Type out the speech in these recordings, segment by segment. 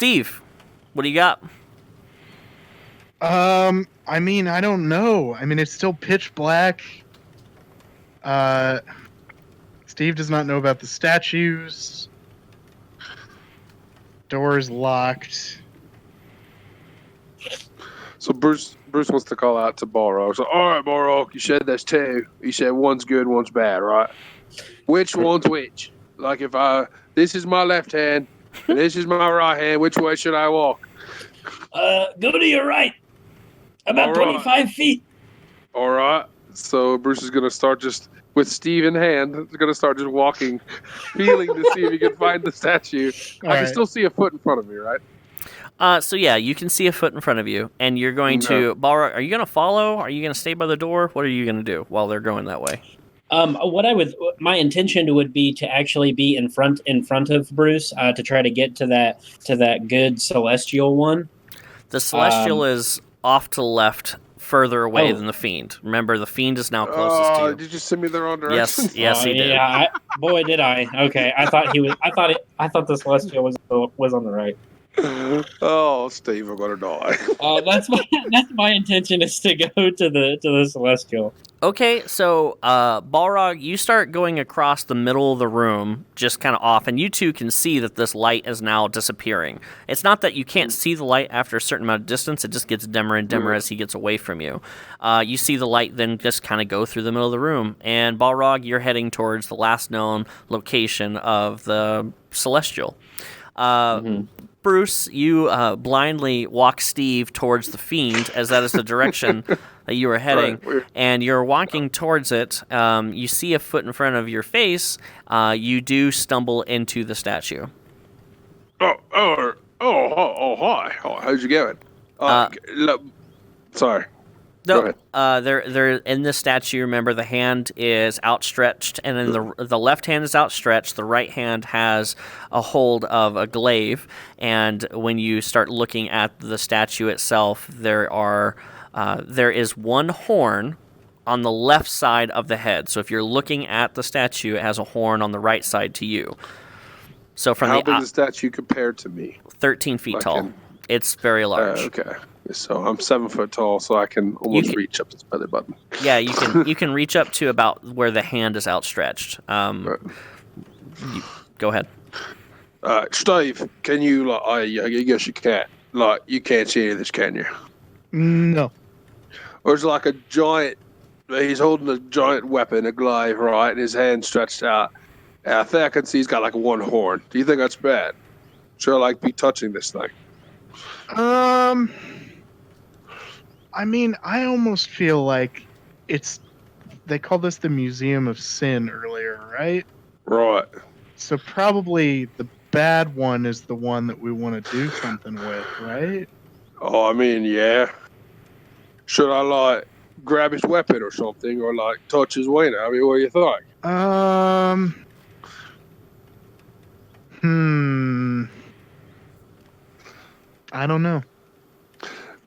Steve, what do you got? I mean, I don't know. I mean, it's still pitch black. Steve does not know about the statues. Door's locked. So Bruce wants to call out to Balrog. So, all right, Balrog, you said there's two. You said one's good, one's bad, right? Which one's which? Like this is my left hand, and this is my right hand. Which way should I walk? Go to your right. About 25 feet. All right. So Bruce is going to start just with Steve in hand. He's going to start just walking, feeling to see if he can find the statue. I can still see a foot in front of me, right? So yeah, you can see a foot in front of you, and you're going to Balrog. Are you going to follow? Are you going to stay by the door? What are you going to do while they're going that way? My intention would be to actually be in front of Bruce to try to get to that good celestial one. The celestial is off to the left, further away than the fiend. Remember, the fiend is now closest to you. Did you send me the wrong direction? Yes, he did. Yeah, boy, did I. Okay, I thought the celestial was on the right. Oh, Steve, I'm gonna die. That's my intention is to go to the celestial. Okay, so Balrog, you start going across the middle of the room, just kind of off, and you two can see that this light is now disappearing. It's not that you can't see the light after a certain amount of distance; it just gets dimmer and dimmer as he gets away from you. You see the light then just kind of go through the middle of the room, and Balrog, you're heading towards the last known location of the celestial. Bruce, you blindly walk Steve towards the fiend, as that is the direction that you are heading, and you're walking towards it. You see a foot in front of your face. You do stumble into the statue. Hi. How's it going? Sorry. No, they're in the statue. Remember, the hand is outstretched, and then the left hand is outstretched. The right hand has a hold of a glaive, and when you start looking at the statue itself, there is one horn on the left side of the head. So if you're looking at the statue, it has a horn on the right side to you. So from how big is the statue compared to me? 13 feet tall. It's very large. Okay. So I'm 7 foot tall, so I can almost reach up to the belly button. Yeah, you can reach up to about where the hand is outstretched. Go ahead. Steve, can you? I guess you can't. You can't see any of this, can you? No. Or it's like a giant. He's holding a giant weapon, a glaive, right, and his hand stretched out. And I think I can see he's got one horn. Do you think that's bad? Should I be touching this thing? I mean, I almost feel like they call this the Museum of Sin earlier, right? Right. So probably the bad one is the one that we want to do something with, right? Oh, I mean, yeah. Should I grab his weapon or something, or touch his wiener? I mean, what do you think? I don't know.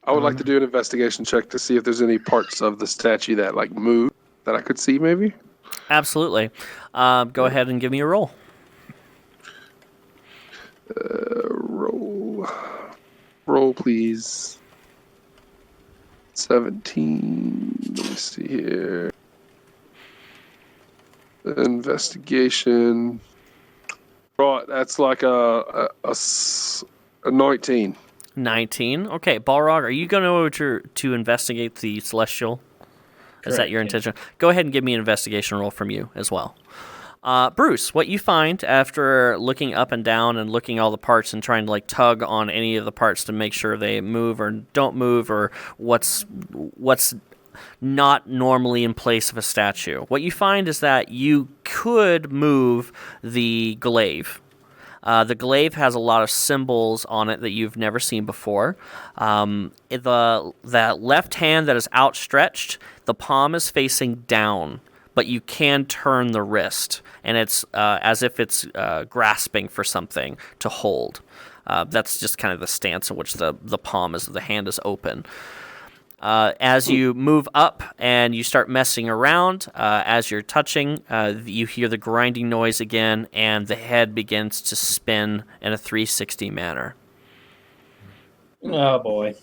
I would like to do an investigation check to see if there's any parts of the statue that move that I could see, maybe. Absolutely. Go ahead and give me a roll. Roll, please. 17. Let me see here. Investigation. Right, that's a 19. 19. Okay, Balrog, are you going to investigate the celestial? Correct, is that your intention? Go ahead and give me an investigation roll from you as well. Bruce, what you find after looking up and down and looking at all the parts and trying to tug on any of the parts to make sure they move or don't move, or what's not normally in place of a statue, what you find is that you could move the glaive. The glaive has a lot of symbols on it that you've never seen before. That left hand that is outstretched, the palm is facing down, but you can turn the wrist, and it's as if it's grasping for something to hold. That's just kind of the stance in which the palm is, the hand is open. As you move up and you start messing around, as you're touching, you hear the grinding noise again, and the head begins to spin in a 360 manner. Oh boy.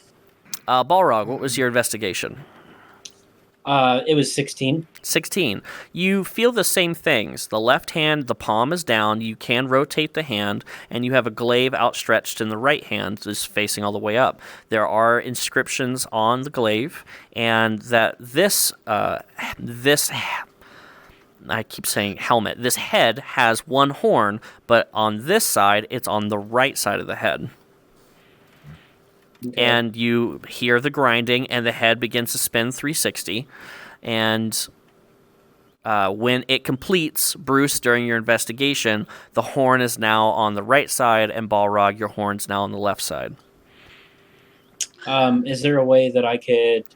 Balrog, what was your investigation? It was 16. 16. You feel the same things. The left hand, the palm is down. You can rotate the hand, and you have a glaive outstretched in the right hand, just facing all the way up. There are inscriptions on the glaive, and that this I keep saying helmet. This head has one horn, but on this side, it's on the right side of the head. Okay. And you hear the grinding, and the head begins to spin 360. And when it completes, Bruce, during your investigation, the horn is now on the right side, and Balrog, your horn's now on the left side. Is there a way that I could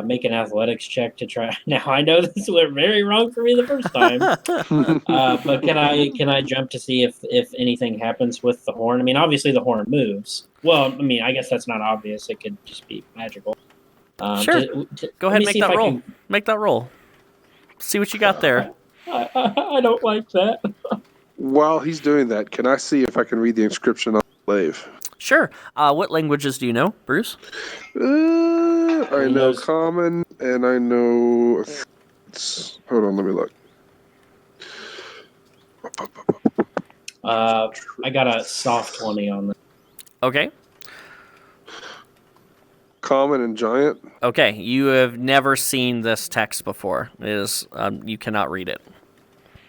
make an athletics check to try? Now I know this went very wrong for me the first time, but can I jump to see if anything happens with the horn? I mean, obviously the horn moves. Well, I mean, I guess that's not obvious. It could just be magical. Sure. Go ahead and make that roll. Make that roll. See what you got there. I don't like that. While he's doing that, can I see if I can read the inscription on the glaive? Sure. What languages do you know, Bruce? I know Common, and I know... Hold on, let me look. I got a soft 20 on that. Okay. Common and Giant? Okay. You have never seen this text before. It is you cannot read it.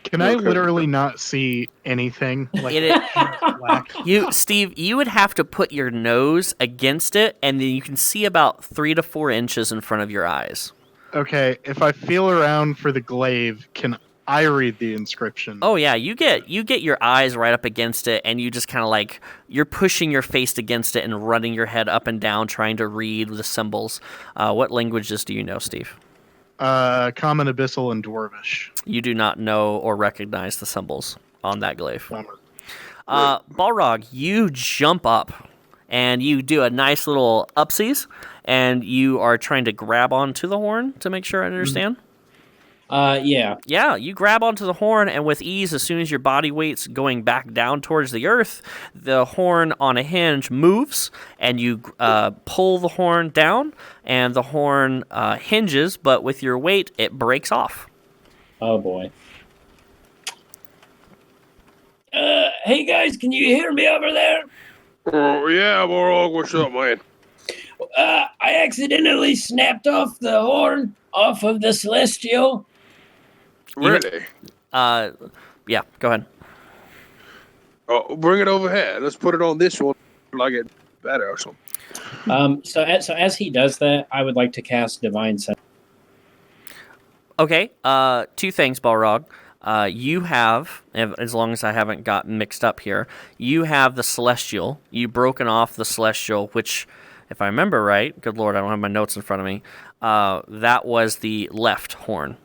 Can I literally not see anything? Like black? Steve, you would have to put your nose against it, and then you can see about 3 to 4 inches in front of your eyes. Okay, if I feel around for the glaive, can I read the inscription? Oh yeah, you get your eyes right up against it, and you just kind of like you're pushing your face against it and running your head up and down, trying to read the symbols. What languages do you know, Steve? Common, Abyssal, and Dwarvish. You do not know or recognize the symbols on that glaive. Balrog, you jump up and you do a nice little upsies, and you are trying to grab onto the horn to make sure I understand. Yeah. Yeah, you grab onto the horn, and with ease, as soon as your body weight's going back down towards the earth, the horn on a hinge moves, and you pull the horn down, and the horn hinges, but with your weight, it breaks off. Oh, boy. Hey, guys, can you hear me over there? Oh, yeah, Balrog, what's up, man? I accidentally snapped off the horn off of the Celestial. Really? Yeah, go ahead. Oh, bring it over here. Let's put it on this one like it better or something. So as he does that, I would like to cast Divine Sense. Okay, 2 things, Balrog. You have, as long as I haven't gotten mixed up here, you have the Celestial. You've broken off the Celestial, which, if I remember right, good Lord, I don't have my notes in front of me, that was the left horn.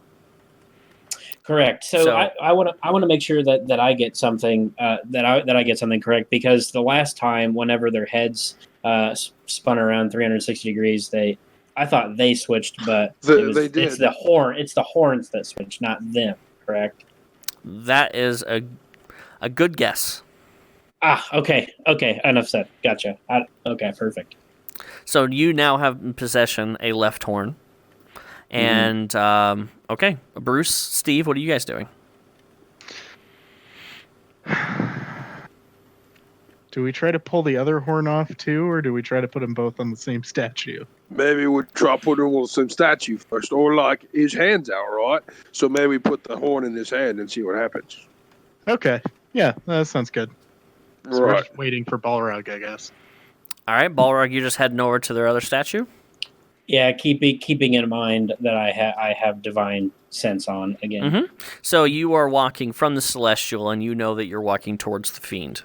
Correct. So I want to make sure that I get something that I get something correct, because the last time, whenever their heads spun around 360 degrees, I thought they switched, but they did. It's the horn. It's the horns that switched, not them. Correct. That is a good guess. Okay. Enough said. Gotcha. Okay. Perfect. So you now have in possession a left horn. And, okay, Bruce, Steve, what are you guys doing? Do we try to pull the other horn off too, or do we try to put them both on the same statue? Maybe we'll try putting him on some statue first, or like his hand's out, right? So maybe put the horn in his hand and see what happens. Okay, yeah, that sounds good. So we're Right. just waiting for Balrog, I guess. All right, Balrog, you're just heading over to their other statue? Yeah, keeping in mind that I have Divine Sense on again. Mm-hmm. So you are walking from the Celestial, and you know that you're walking towards the Fiend.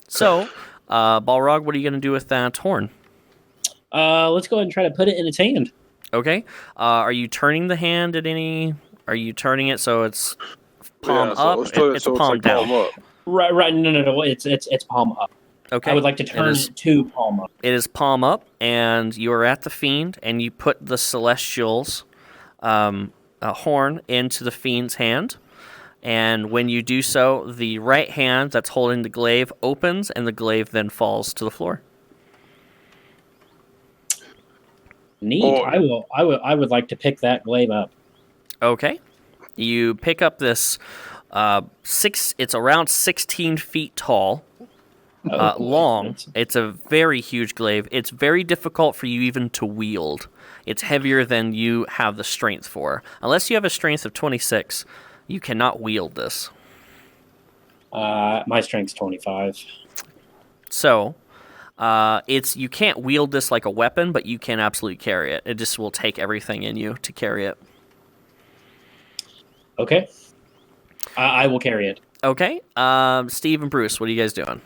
So, Balrog, what are you going to do with that horn? Let's go ahead and try to put it in its hand. Okay. Are you turning the hand at any... Are you turning it so it's palm up? It's palm like down. palm up. Right. No. It's palm up. Okay. I would like to turn it to palm up. It is palm up, and you are at the Fiend, and you put the Celestial's horn into the Fiend's hand, And when you do so, the right hand that's holding the glaive opens, and the glaive then falls to the floor. Neat. Oh. I would like to pick that glaive up. Okay. You pick up this it's around 16 feet tall, Oh, boy. long. It's a very huge glaive. It's very difficult for you even to wield. It's heavier than you have the strength for. Unless you have a strength of 26, you cannot wield this. My strength's 25. So, you can't wield this like a weapon, but you can absolutely carry it. It just will take everything in you to carry it. Okay. I will carry it. Okay. Steve and Bruce, what are you guys doing?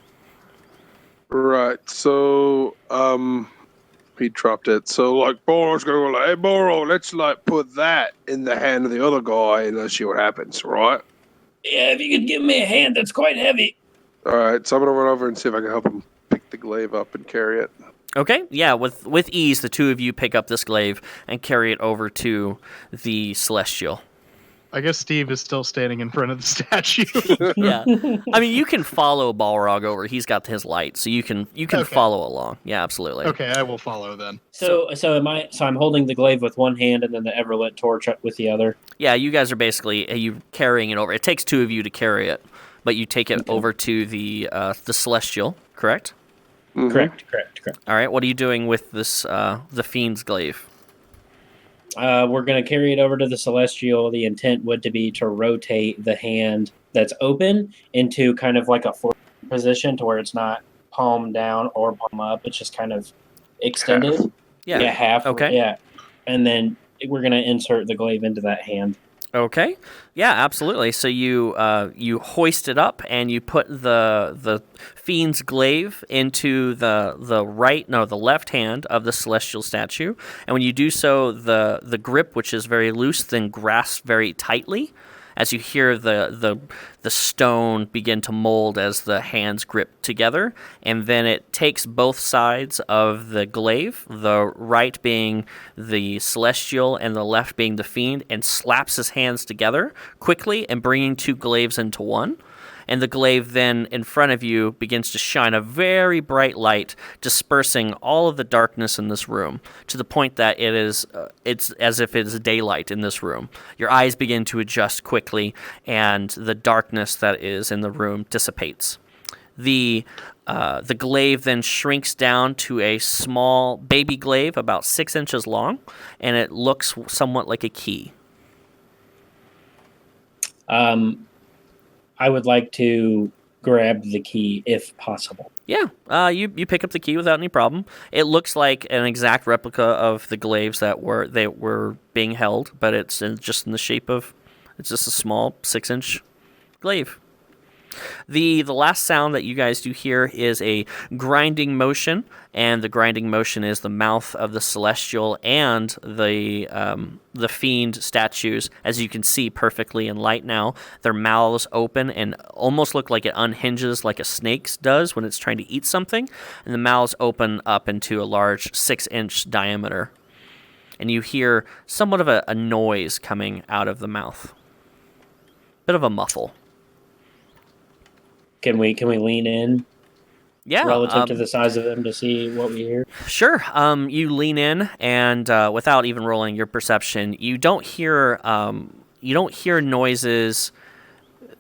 Right. So, he dropped it. So, like, Balrog's gonna go like, "Hey, Balrog, let's like put that in the hand of the other guy and let's see what happens." Right. Yeah, if you could give me a hand that's quite heavy. All right. So I'm gonna run over and see if I can help him pick the glaive up and carry it. Okay, yeah, with ease, the two of you pick up this glaive and carry it over to the Celestial. I guess Steve is still standing in front of the statue. Yeah, I mean, you can follow Balrog over. He's got his light, so you can Okay. follow along. Yeah, absolutely. Okay, I will follow then. So I'm holding the glaive with one hand and then the everlit torch up with the other. Yeah, you guys are basically you carrying it over. It takes two of you to carry it, but you take it over to the Celestial, correct? Mhm. Correct. All right. What are you doing with this the Fiend's glaive? We're going to carry it over to the Celestial. The intent would to be to rotate the hand that's open into kind of like a forward position to where it's not palm down or palm up. It's just kind of extended. Half. Yeah. Half. Okay. Yeah. And then we're going to insert the glaive into that hand. Okay. Yeah, absolutely. So you hoist it up and you put the Fiend's glaive into the left hand of the Celestial statue. And when you do so, the grip, which is very loose, then grasps very tightly as you hear the stone begin to mold as the hands grip together. And then it takes both sides of the glaive, the right being the Celestial and the left being the Fiend, and slaps his hands together quickly and bringing two glaives into one. And the glaive then in front of you begins to shine a very bright light, dispersing all of the darkness in this room to the point that it's as if it is daylight in this room. Your eyes begin to adjust quickly, and the darkness that is in the room dissipates. The glaive then shrinks down to a small baby glaive about 6 inches long, and it looks somewhat like a key. I would like to grab the key if possible. Yeah, you pick up the key without any problem. It looks like an exact replica of the glaives that were being held, but it's just in the shape of it's just a small 6-inch glaive. The last sound that you guys do hear is a grinding motion, and the grinding motion is the mouth of the Celestial and the Fiend statues. As you can see perfectly in light now, their mouths open and almost look like it unhinges like a snake's does when it's trying to eat something, and the mouths open up into a large 6-inch diameter. And you hear somewhat of a noise coming out of the mouth. Bit of a muffle. Can we lean in? Yeah, relative to the size of them to see what we hear? Sure. You lean in, and without even rolling your perception, you don't hear noises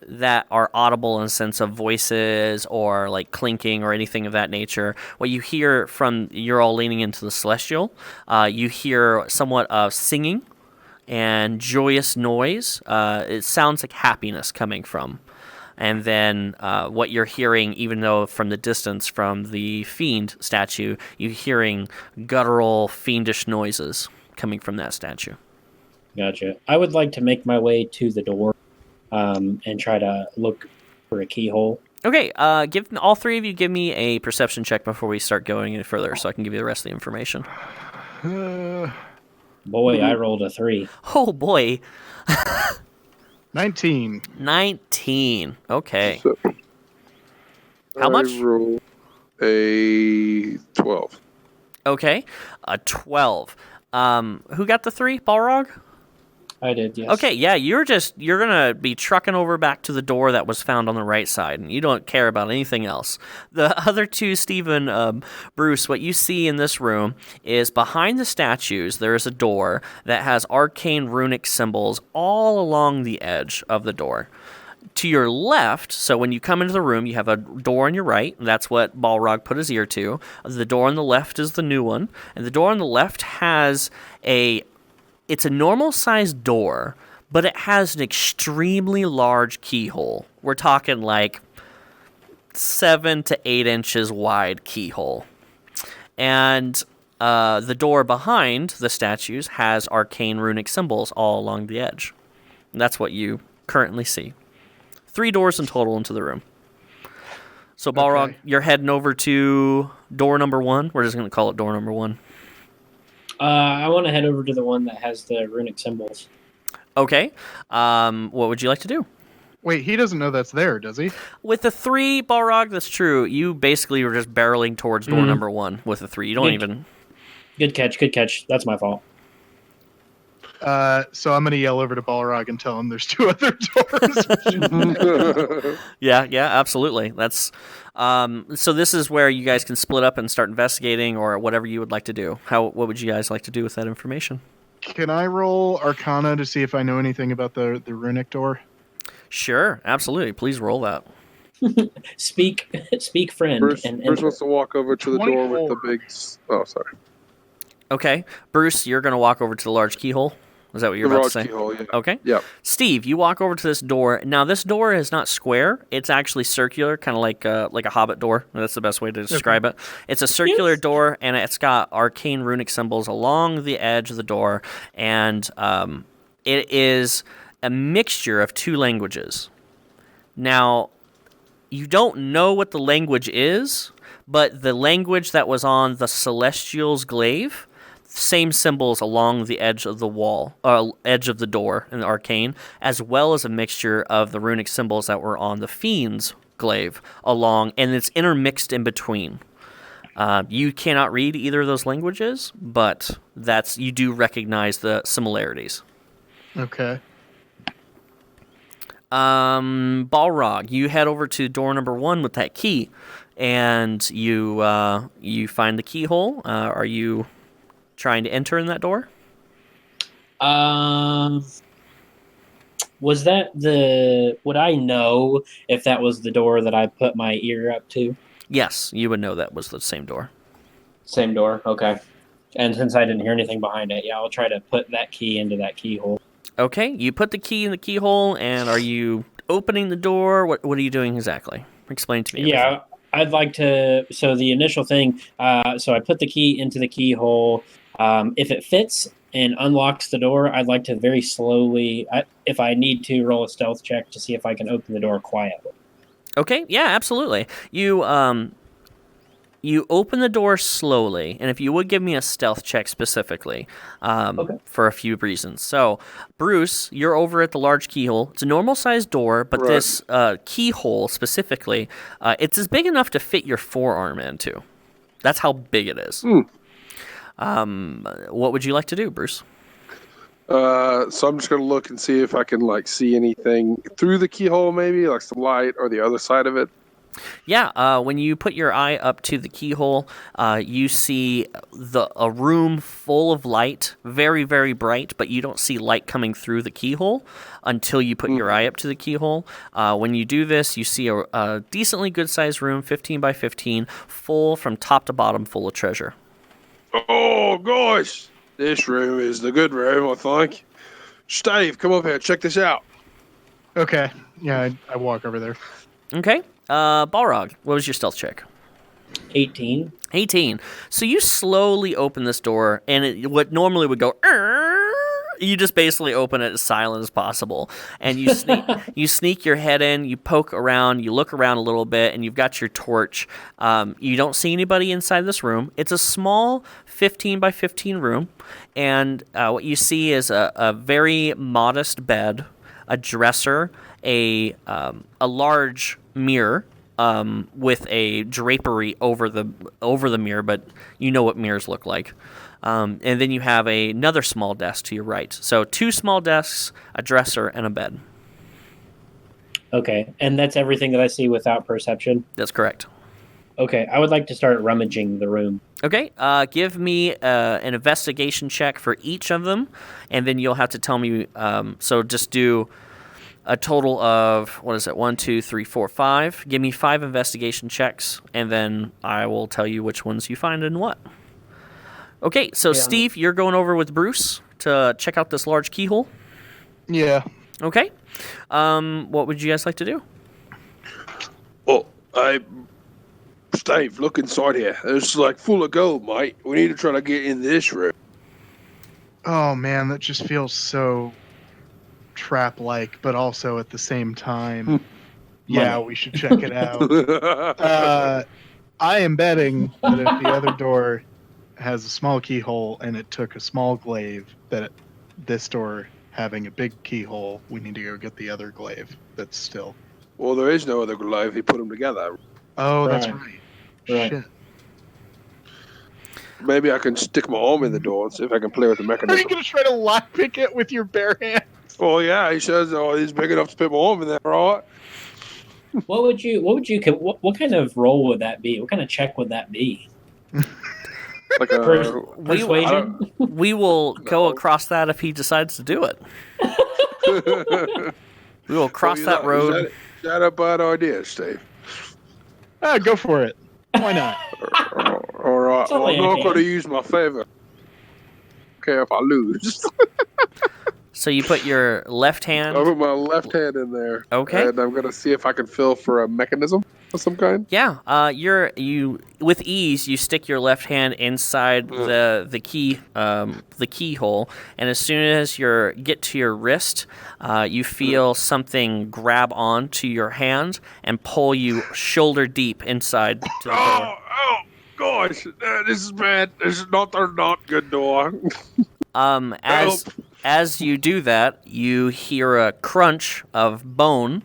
that are audible in the sense of voices or like clinking or anything of that nature. What you hear from you're all leaning into the Celestial. You hear somewhat of singing and joyous noise. It sounds like happiness coming from. And then what you're hearing, even though from the distance from the Fiend statue, you're hearing guttural, fiendish noises coming from that statue. Gotcha. I would like to make my way to the door and try to look for a keyhole. Okay, all three of you give me a perception check before we start going any further, so I can give you the rest of the information. Boy, I rolled a 3. Oh, boy. 19. 19. Okay. So, How much? I rolled a 12. Okay. A 12. Who got the 3? Balrog? I did, yes. Okay, yeah, you're gonna be trucking over back to the door that was found on the right side, and you don't care about anything else. The other two, Stephen, Bruce, what you see in this room is behind the statues there is a door that has arcane runic symbols all along the edge of the door. To your left, so when you come into the room, you have a door on your right, and that's what Balrog put his ear to. The door on the left is the new one, and the door on the left has it's a normal-sized door, but it has an extremely large keyhole. We're talking like 7 to 8 inches wide keyhole. And the door behind the statues has arcane runic symbols all along the edge. And that's what you currently see. 3 doors in total into the room. So, Balrog, you're heading over to door number 1. We're just going to call it door number 1. I want to head over to the one that has the runic symbols. Okay. What would you like to do? Wait, he doesn't know that's there, does he? With the 3, Balrog, that's true. You basically were just barreling towards door number 1 with the 3. You don't even... Good catch. That's my fault. So I'm going to yell over to Balrog and tell him there's 2 other doors. Yeah, absolutely. That's so this is where you guys can split up and start investigating or whatever you would like to do. What would you guys like to do with that information? Can I roll Arcana to see if I know anything about the runic door? Sure, absolutely. Please roll that. Speak, friend. Bruce and wants to walk over to the door with the big... Oh, sorry. Okay. Bruce, you're going to walk over to the large keyhole? Is that what you're about to say? Keyhole, yeah. Okay. Yep. Steve, you walk over to this door. Now, this door is not square. It's actually circular, kind of like a Hobbit door. That's the best way to describe it. It's a circular door, and it's got arcane runic symbols along the edge of the door, and it is a mixture of 2 languages. Now, you don't know what the language is, but the language that was on the Celestial's glaive, same symbols along the edge of the wall, edge of the door in the arcane, as well as a mixture of the runic symbols that were on the Fiend's glaive along, and it's intermixed in between. You cannot read either of those languages, but you do recognize the similarities. Okay. Balrog, you head over to door number 1 with that key, and you find the keyhole. Are you trying to enter in that door? Was that would I know if that was the door that I put my ear up to? Yes, you would know that was the same door. Same door, okay. And since I didn't hear anything behind it, yeah, I'll try to put that key into that keyhole. Okay, you put the key in the keyhole, and are you opening the door? What are you doing exactly? Explain to me. Yeah, everything. I'd like to... So the initial thing, so I put the key into the keyhole. If it fits and unlocks the door, I'd like to very slowly, if I need to, roll a stealth check to see if I can open the door quietly. Okay, yeah, absolutely. You open the door slowly, and if you would give me a stealth check specifically, for a few reasons. So, Bruce, you're over at the large keyhole. It's a normal-sized door, but Right. this keyhole specifically, it's as big enough to fit your forearm into. That's how big it is. What would you like to do, Bruce? So I'm just going to look and see if I can see anything through the keyhole, maybe like some light or the other side of it. Yeah, when you put your eye up to the keyhole, you see a room full of light, very, very bright, but you don't see light coming through the keyhole until you put your eye up to the keyhole. When you do this, you see a decently good-sized room, 15 by 15, full from top to bottom, full of treasure. Oh, gosh. This room is the good room, I think. Steve, come up here. Check this out. Okay. Yeah, I walk over there. Okay. Balrog, what was your stealth check? 18. 18. So you slowly open this door, and what normally would go, you just basically open it as silent as possible. And you sneak your head in, you poke around, you look around a little bit, and you've got your torch. You don't see anybody inside this room. It's a small 15 by 15 room, and what you see is a very modest bed, a dresser, a large mirror, with a drapery over the mirror, but you know what mirrors look like. And then you have another small desk to your right. So 2 small desks, a dresser, and a bed. Okay, and that's everything that I see without perception? That's correct. Okay, I would like to start rummaging the room. Okay, give me an investigation check for each of them, and then you'll have to tell me. So just do a total of, 1, 2, 3, 4, 5. Give me 5 investigation checks, and then I will tell you which ones you find and what. Okay, so Yeah. Steve, you're going over with Bruce to check out this large keyhole. Yeah. Okay. What would you guys like to do? Oh, Steve, look inside here. It's like full of gold, mate. We need to try to get in this room. Oh man, that just feels so trap-like, but also at the same time, yeah, we should check it out. I am betting that if the other door has a small keyhole and it took a small glaive, that this door having a big keyhole, we need to go get the other glaive that's still. Well, there is no other glaive. He put them together. Oh, that's Right. right. Right. Shit. Maybe I can stick my arm in the door and see if I can play with the Are you mechanism. gonna try to lockpick it with your bare hand? Oh yeah, he says, oh, he's big enough to fit my arm in there, right? What kind of roll would that be? What kind of check would that be? Like a Persuasion? We will go No. across that if he decides to do it. We will cross that road. Is that a bad idea, Steve? Go for it. Why not? All right. It's Well, only I'm a not hand. going to use my favor. Okay, if I lose. So you put your left hand. I put my left hand in there. Okay. And I'm going to see if I can feel for a mechanism of some kind. Yeah, you with ease you stick your left hand inside the keyhole, and as soon as you get to your wrist, you feel something grab onto your hand and pull you shoulder deep inside to the door. Oh, gosh. This is bad. This is not good door. As you do that, you hear a crunch of bone,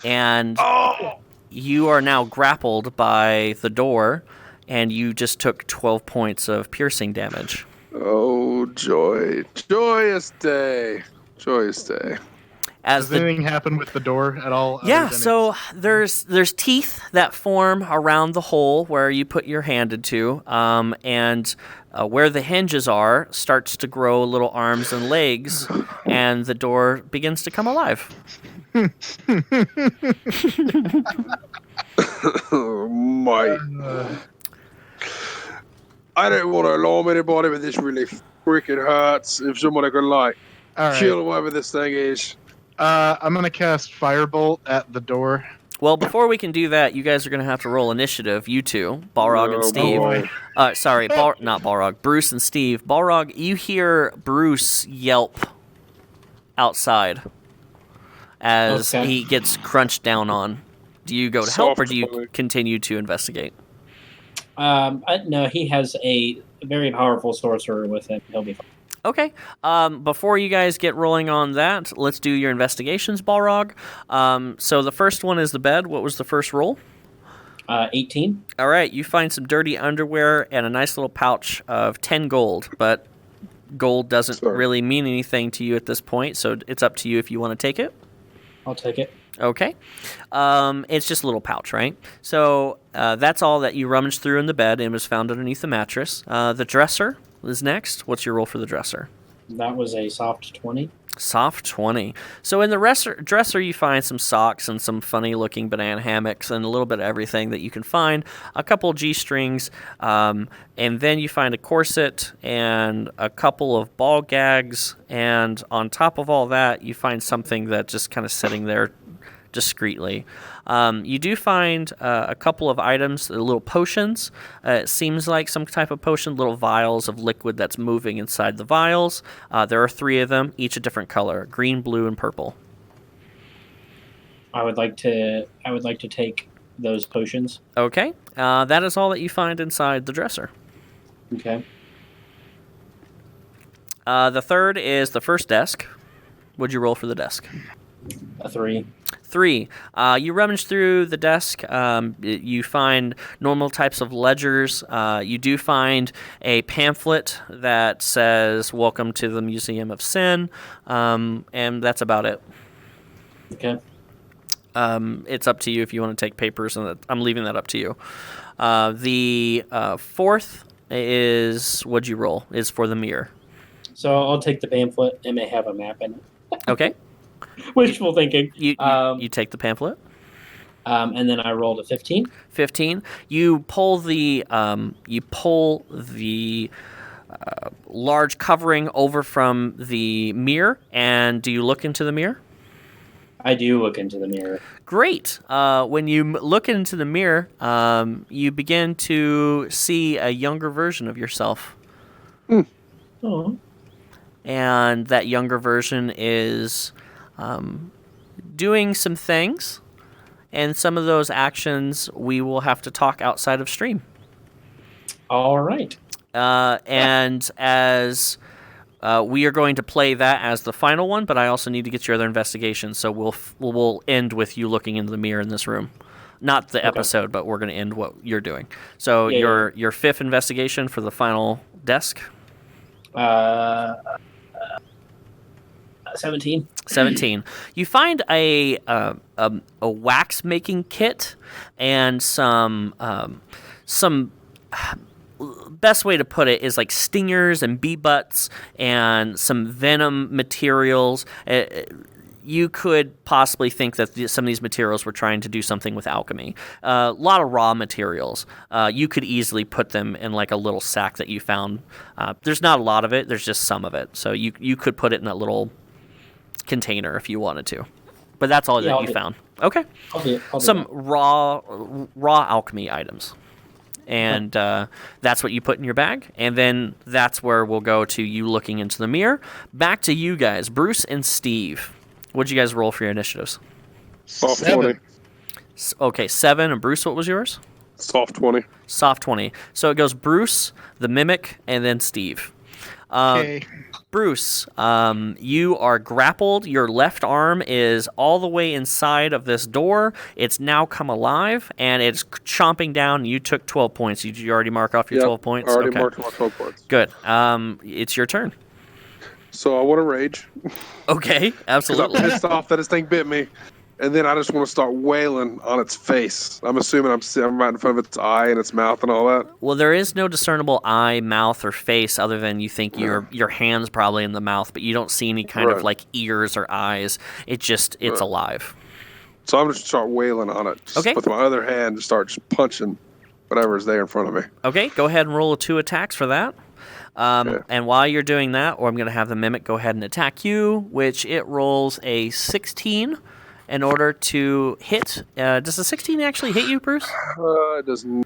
and Oh! you are now grappled by the door, and you just took 12 points of piercing damage. Oh, joy. Joyous day. Joyous day. As Does anything happen with the door at all? other Yeah, than so there's teeth that form around the hole where you put your hand into, and where the hinges are starts to grow little arms and legs, and the door begins to come alive. Oh, mate. I don't want to alarm anybody, but this really freaking hurts. If somebody could, like, all right. kill whoever this thing is. I'm gonna cast Firebolt at the door. Well, before we can do that, you guys are going to have to roll initiative, you two, Balrog and Oh, Steve. boy. Sorry, not Balrog, Bruce and Steve. Balrog, you hear Bruce yelp outside as Okay. he gets crunched down on. Do you go to help, or do you Softly. continue to investigate? No, he has a very powerful sorcerer with him. He'll be fine. Okay. Before you guys get rolling on that, let's do your investigations, Balrog. So the first one is the bed. What was the first roll? 18. All right, you find some dirty underwear and a nice little pouch of 10 gold, but gold doesn't Sorry. really mean anything to you at this point, so it's up to you if you want to take it. I'll take it. Okay. It's just a little pouch, right? So that's all that you rummaged through in the bed and was found underneath the mattress. The dresser is next. What's your roll for the dresser? That was a soft 20. Soft 20. So in the dresser, you find some socks and some funny-looking banana hammocks and a little bit of everything that you can find. A couple G-strings, and then you find a corset and a couple of ball gags. And on top of all that, you find something that just kind of sitting there discreetly. You do find a couple of items, little potions. It seems like some type of potion, little vials of liquid that's moving inside the vials. There are 3 of them, each a different color: green, blue, and purple. I would like to take those potions. Okay, that is all that you find inside the dresser. Okay. The third is the first desk. What'd you roll for the desk? A 3. 3. You rummage through the desk. You find normal types of ledgers. You do find a pamphlet that says "Welcome to the Museum of Sin," and that's about it. Okay. It's up to you if you want to take papers, and I'm leaving that up to you. The 4th is what'd you roll? Is for the mirror. So I'll take the pamphlet. It may have a map in it. Okay. Wishful thinking. You take the pamphlet. And then I rolled a 15. 15. You pull the large covering over from the mirror, and do you look into the mirror? I do look into the mirror. Great. When you look into the mirror, you begin to see a younger version of yourself. Oh. And that younger version is doing some things, and some of those actions we will have to talk outside of stream. All right. And as we are going to play that as the final one, but I also need to get your other investigation, so we'll end with you looking into the mirror in this room. Not the episode, but we're going to end what you're doing. So your 5th investigation for the final desk. 17. 17. You find a wax making kit and some best way to put it is like stingers and bee butts and some venom materials. You could possibly think that some of these materials were trying to do something with alchemy. A lot of raw materials. You could easily put them in like a little sack that you found. There's not a lot of it. There's just some of it. So you could put it in a little container if you wanted to. But that's all that you found. Okay. I'll do Some that. raw alchemy items. And that's what you put in your bag. And then that's where we'll go to you looking into the mirror. Back to you guys, Bruce and Steve. What'd you guys roll for your initiatives? Soft 7. 20. Okay, 7. And Bruce, what was yours? Soft 20. Soft 20. So it goes Bruce, the Mimic, and then Steve. Okay. Bruce, you are grappled. Your left arm is all the way inside of this door. It's now come alive, and it's chomping down. You took 12 points. Did you already mark off your 12 points? I already Okay. marked my 12 points. Good. It's your turn. So I want to rage. Okay, Because I'm absolutely. pissed off that this thing bit me. And then I just want to start wailing on its face. I'm assuming I'm right in front of its eye and its mouth and all that. Well, there is no discernible eye, mouth, or face other than you think your hand's probably in the mouth, but you don't see any kind of Right. like ears or eyes. It's alive. So I'm just start wailing on it. Just Okay. with my other hand, just start just punching whatever's there in front of me. Okay, go ahead and roll 2 attacks for that. Okay. And while you're doing that, or I'm going to have the Mimic go ahead and attack you, which it rolls a 16 in order to hit. Does the 16 actually hit you, Bruce? It doesn't.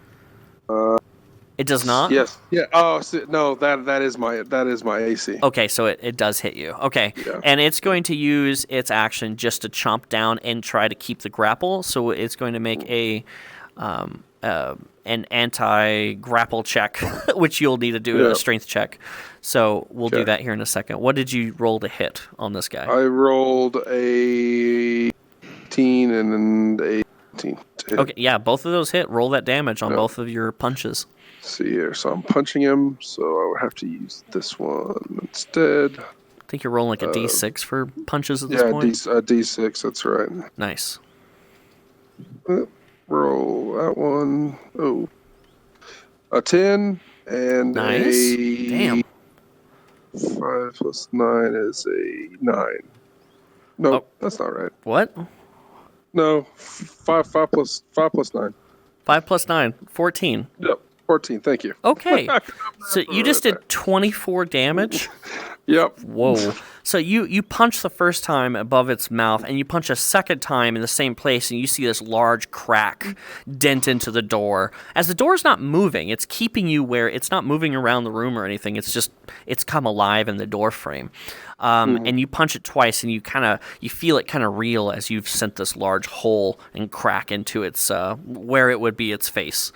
It does not? Yes. Yeah. Oh no. That is my AC. Okay, so it does hit you. Okay. Yeah. And it's going to use its action just to chomp down and try to keep the grapple. So it's going to make an anti-grapple check, which you'll need to do a strength check. So we'll do that here in a second. What did you roll to hit on this guy? I rolled a 18 and an 18. Okay, yeah, both of those hit. Roll that damage on both of your punches. Let's see here. So I'm punching him, so I would have to use this one instead. I think you're rolling like a D6 for punches at this Yeah, point. D6, that's right. Nice. Roll that one. Oh. A 10 and Nice. a... Damn. 5 plus 9 is a 9. No, Oh. that's not right. What? No, 5 plus 9. 5 plus 9, 14. Yep, 14, thank you. Okay. So you just did 24 damage? Yep. Whoa. So you punch the first time above its mouth, and you punch a second time in the same place, and you see this large crack dent into the door. As the door's not moving, it's keeping you where it's not moving around the room or anything. It's come alive in the door frame. And you punch it twice, and you feel it kind of reel as you've sent this large hole and crack into its where it would be its face.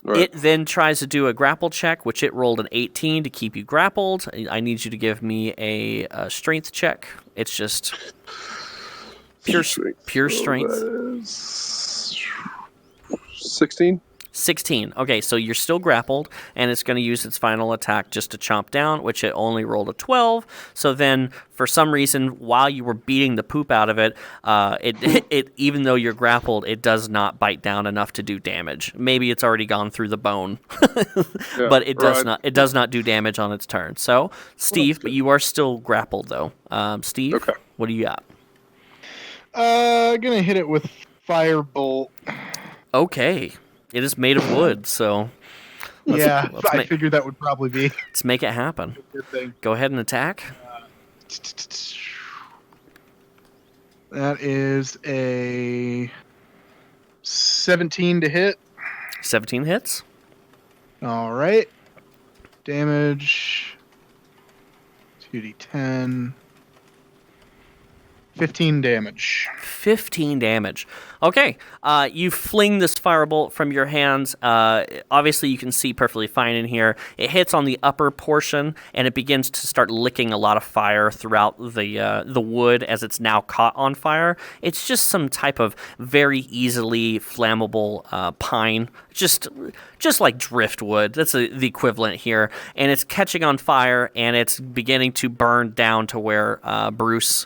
Right. It then tries to do a grapple check, which it rolled an 18 to keep you grappled. I need you to give me a strength check. It's just... Pure So strength. that is 16. 16. Okay, so you're still grappled, and it's going to use its final attack just to chomp down, which it only rolled a 12. So then, for some reason, while you were beating the poop out of it, it even though you're grappled, it does not bite down enough to do damage. Maybe it's already gone through the bone, Yeah, but it does right. not. It does not do damage on its turn. So, Steve, but you are still grappled though. Steve, Okay. what do you got? Gonna hit it with firebolt. Okay, it is made of wood, so Yeah, I make, figured that would probably be let's make it happen. a good thing. Go ahead and attack. That is a 17 to hit. 17 hits. All right. Damage. 2d10. 15 damage. 15 damage. Okay, you fling this firebolt from your hands. Obviously, you can see perfectly fine in here. It hits on the upper portion, and it begins to start licking a lot of fire throughout the wood as it's now caught on fire. It's just some type of very easily flammable pine, just like driftwood. That's the equivalent here, and it's catching on fire, and it's beginning to burn down to where Bruce.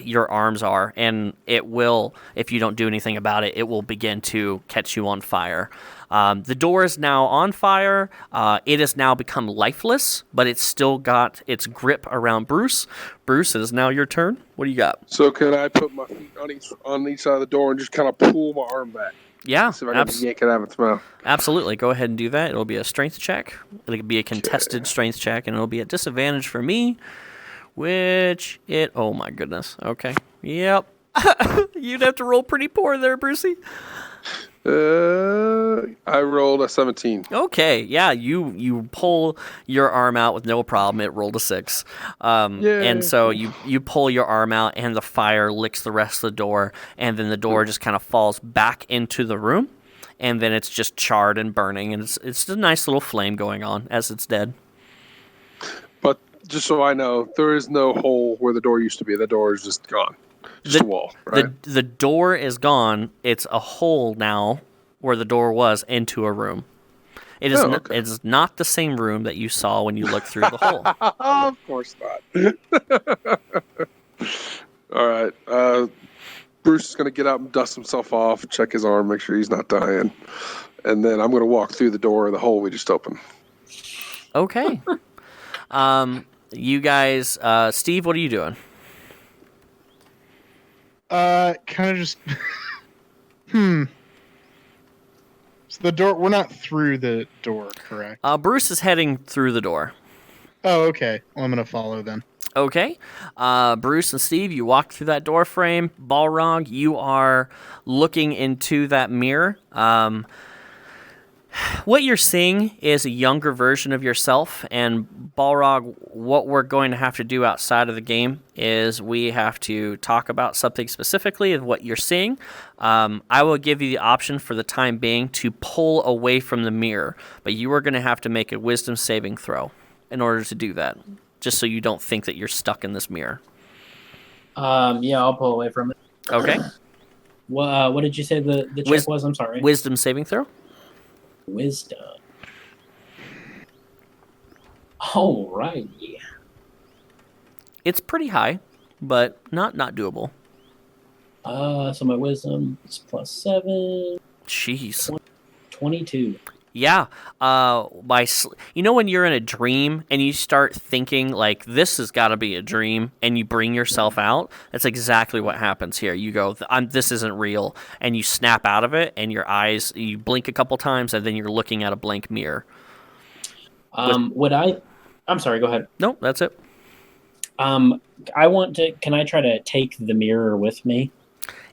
Your arms are, and it will, if you don't do anything about it, it will begin to catch you on fire. The door is now on fire. It has now become lifeless, but it's still got its grip around Bruce. Bruce, it is now your turn. What do you got? So can I put my feet on each side of the door and just kind of pull my arm back? Yeah, See if I can yank it out of its mouth. absolutely. Go ahead and do that. It'll be a strength check. It'll be a contested strength check, and it'll be a disadvantage for me. Oh my goodness. Okay. Yep. You'd have to roll pretty poor there, Brucey. I rolled a 17. Okay. Yeah, you pull your arm out with no problem. It rolled a 6. Yay. And so you pull your arm out, and the fire licks the rest of the door, and then the door just kind of falls back into the room, and then it's just charred and burning, and it's a nice little flame going on as it's dead. But just so I know, there is no hole where the door used to be. The door is just gone. Just a wall, right? The door is gone. It's a hole now where the door was into a room. It is okay. it is not the same room that you saw when you looked through the hole. Of course not. All right. Bruce is going to get up and dust himself off, check his arm, make sure he's not dying. And then I'm going to walk through the door of the hole we just opened. Okay. You guys, Steve, what are you doing? Kind of just. So the door. We're not through the door, correct? Bruce is heading through the door. Oh, okay. Well, I'm gonna follow then. Okay. Bruce and Steve, you walk through that door frame. Balrog, you are looking into that mirror. What you're seeing is a younger version of yourself, and Balrog, what we're going to have to do outside of the game is we have to talk about something specifically of what you're seeing. I will give you the option for the time being to pull away from the mirror, but you are going to have to make a wisdom saving throw in order to do that, just so you don't think that you're stuck in this mirror. Yeah, I'll pull away from it. Okay. What did you say the check was? I'm sorry. Wisdom saving throw. Wisdom. All right. Yeah. It's pretty high, but not doable. So my wisdom is +7. Jeez. 22. Yeah. When you're in a dream and you start thinking like this has got to be a dream, and you bring yourself out, that's exactly what happens here. You go, this isn't real, and you snap out of it, and your eyes, you blink a couple times, and then you're looking at a blank mirror. I'm sorry, go ahead. No, that's it. Can I try to take the mirror with me?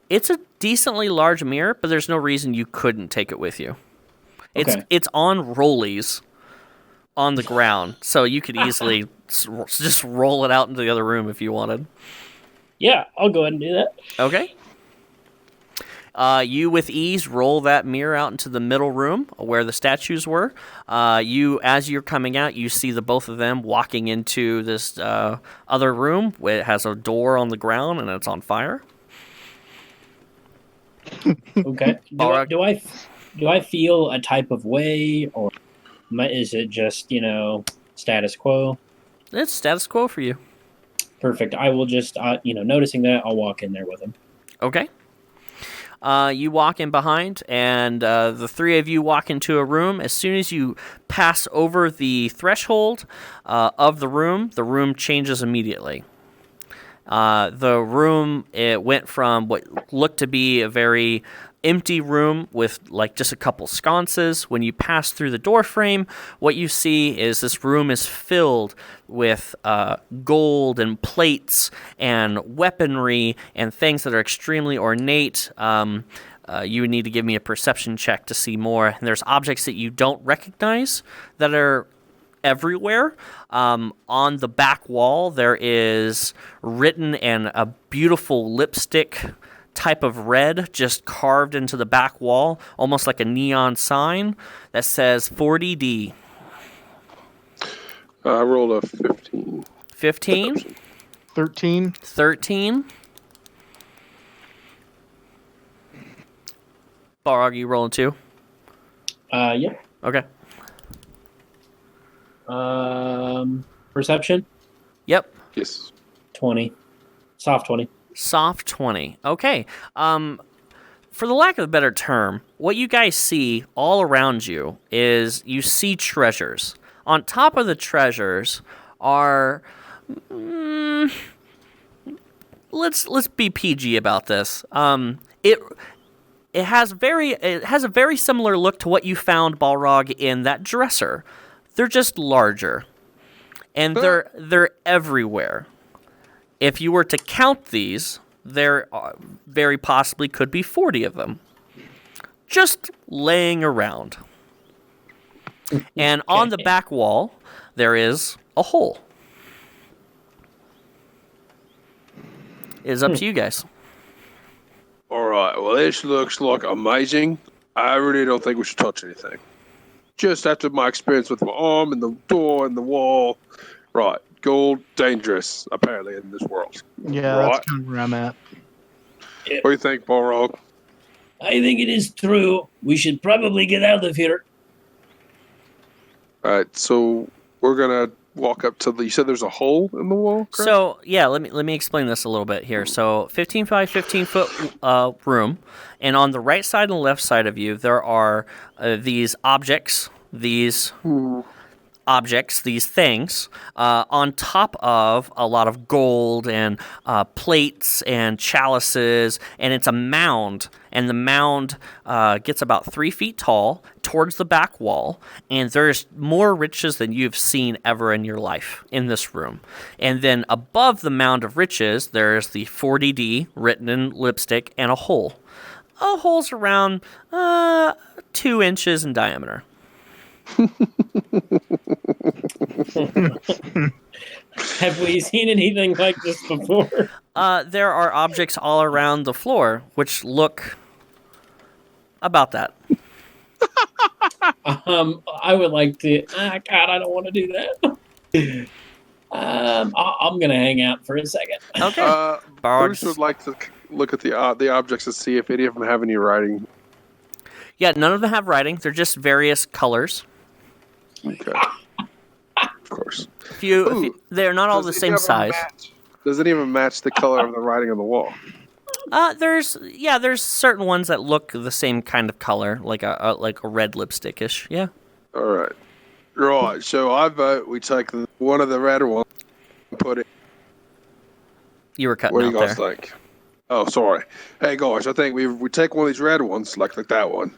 It's a decently large mirror, but there's no reason you couldn't take it with you. Okay. It's on rollies on the ground, so you could easily just roll it out into the other room if you wanted. Yeah, I'll go ahead and do that. Okay. You with ease roll that mirror out into the middle room where the statues were. As you're coming out, you see the both of them walking into this other room. It has a door on the ground and it's on fire. Okay. Balrog. Do I feel a type of way, or is it just status quo? It's status quo for you. Perfect. I will just noticing that, I'll walk in there with him. Okay. You walk in behind, and the three of you walk into a room. As soon as you pass over the threshold of the room changes immediately. The room, it went from what looked to be a very empty room with like just a couple sconces. When you pass through the door frame, what you see is this room is filled with gold and plates and weaponry and things that are extremely ornate. You would need to give me a perception check to see more. And there's objects that you don't recognize that are everywhere. On the back wall, there is written in a beautiful lipstick type of red just carved into the back wall, almost like a neon sign that says 40D. I rolled a 15. 15? 13. 13? Balrog, you rolling 2? Yeah. Okay. Perception? Yep. Yes. 20. Soft 20. Soft 20. Okay. For the lack of a better term, what you guys see all around you is you see treasures. On top of the treasures are let's be PG about this. It has a very similar look to what you found, Balrog, in that dresser. They're just larger. And they're everywhere. If you were to count these, there very possibly could be 40 of them. Just laying around. And on the back wall, there is a hole. It is up to you guys. All right. Well, this looks like amazing. I really don't think we should touch anything. Just after my experience with my arm and the door and the wall. Right. Gold, dangerous, apparently, in this world. Yeah, Right. that's kind of where I'm at. What do you think, Balrog? I think it is true. We should probably get out of here. All right. So we're going to walk up to the... You said there's a hole in the wall? correct? So, yeah, let me explain this a little bit here. So, 15 by 15 foot room, and on the right side and left side of you, there are these objects, these things, on top of a lot of gold and plates and chalices, and it's a mound, and the mound gets about 3 feet tall towards the back wall, and there's more riches than you've seen ever in your life in this room. And then above the mound of riches, there's the 40D written in lipstick and a hole. A hole's around 2 inches in diameter. Have we seen anything like this before? There are objects all around the floor which look about that. I would like to. God, I don't want to do that. I'm gonna hang out for a second. Okay. Bruce would like to look at the objects to see if any of them have any writing. Yeah, none of them have writing. They're just various colors. Okay. Of course. They're not all the same size. Does it even match the color of the writing on the wall? There's certain ones that look the same kind of color, like a red lipstickish. Yeah. All right. Right. So I vote we take one of the red ones and put it. You were cutting What do out you guys there. think? Oh, sorry. Hey, guys, I think we take one of these red ones, like that one,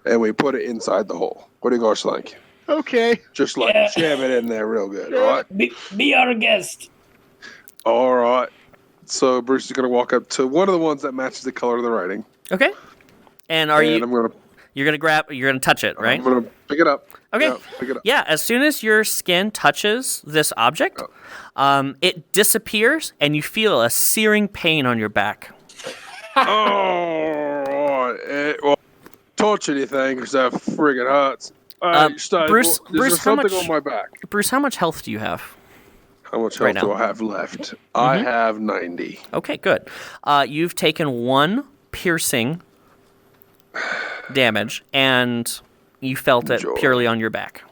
and we put it inside the hole. What do you guys think? Okay. Just like jam it in there real good, right? Be our guest. All right. So Bruce is going to walk up to one of the ones that matches the color of the writing. Okay. And you're gonna touch it, right? I'm going to pick it up. Okay. Yeah, pick it up. Yeah, as soon as your skin touches this object, it disappears, and you feel a searing pain on your back. Oh, right. Well, touch anything because that friggin' hurts. Bruce, there's how something much- on my back. Bruce, how much health do you have? How much Right health do now. I have left? I have 90. Okay, good. You've taken 1 piercing damage, and you felt it Joy. purely on your back.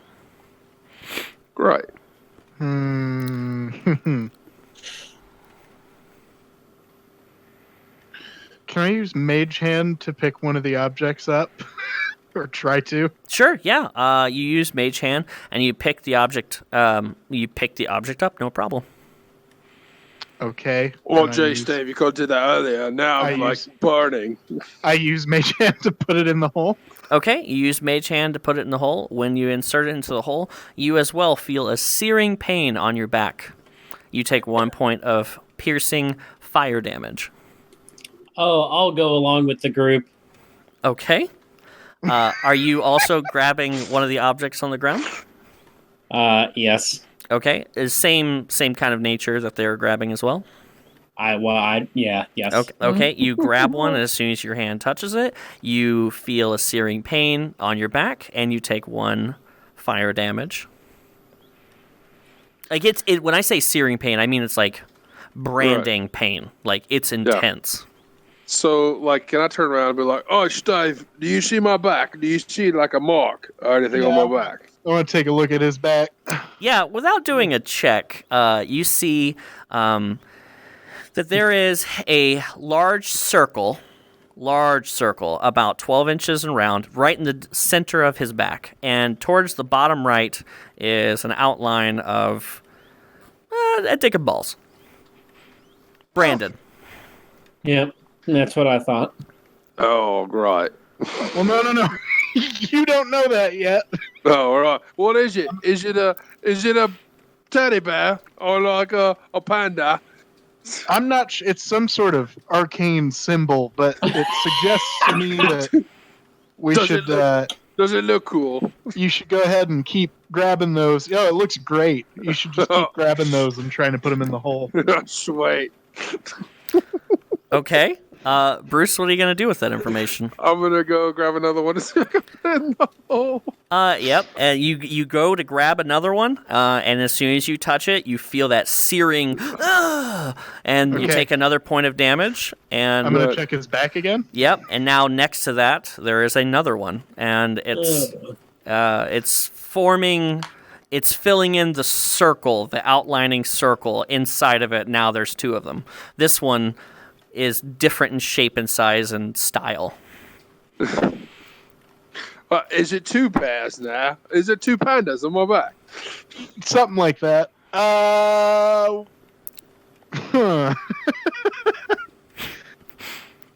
Great. Can I use Mage Hand to pick one of the objects up? Or try to? Sure, yeah. You use Mage Hand, and you pick the object. You pick the object up, no problem. Okay. Well, then I Jay, use- Steve, you could do that earlier. Now I'm I like use- burning. I use Mage Hand to put it in the hole. Okay, you use Mage Hand to put it in the hole. When you insert it into the hole, you as well feel a searing pain on your back. You take 1 point of piercing fire damage. Oh, I'll go along with the group. Okay. Are you also grabbing one of the objects on the ground? Yes. Okay. Is same kind of nature that they're grabbing as well? Yes. Okay. You grab one, and as soon as your hand touches it, you feel a searing pain on your back, and you take 1 fire damage. Like when I say searing pain, I mean it's like branding pain. Like it's intense. So, like, can I turn around and be like, "Oh, Steve, do you see my back? Do you see like a mark or anything on my back?" I want to take a look at his back. Yeah, without doing a check, you see that there is a large circle, about 12 inches around, right in the center of his back. And towards the bottom right is an outline of a dick and balls. Branded. Yep. That's what I thought. Oh, right. Well, no. You don't know that yet. Oh, all right. What is it? Is it a teddy bear or like a panda? I'm not. It's some sort of arcane symbol, but it suggests to me that we Does should. Does it look cool? You should go ahead and keep grabbing those. Oh, it looks great. You should just keep grabbing those and trying to put them in the hole. Sweet. Okay. Bruce, what are you going to do with that information? I'm gonna go grab another one. Yep. And you go to grab another one, and as soon as you touch it, you feel that searing, and you Okay. take another point of damage. And I'm gonna check his back again. Yep. And now next to that, there is another one, and it's forming. It's filling in the circle, the outlining circle inside of it. Now there's 2 of them. This one is different in shape and size and style. Is it 2 bears now? Is it 2 pandas on my back? Something like that.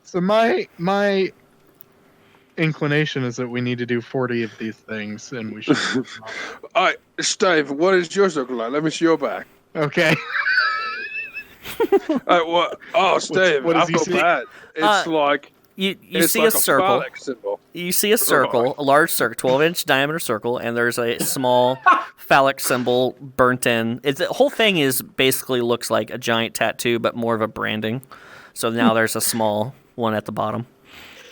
So my inclination is that we need to do 40 of these things, and we should. All right, Steve, what does yours look like? Let me see your back. Okay. What? Oh, Steve, what does I he feel see? bad. It's like You it's see like a circle. phallic symbol. You see a circle, a large circle, 12-inch diameter circle, and there's a small phallic symbol burnt in. The whole thing is basically looks like a giant tattoo, but more of a branding. So now there's a small one at the bottom.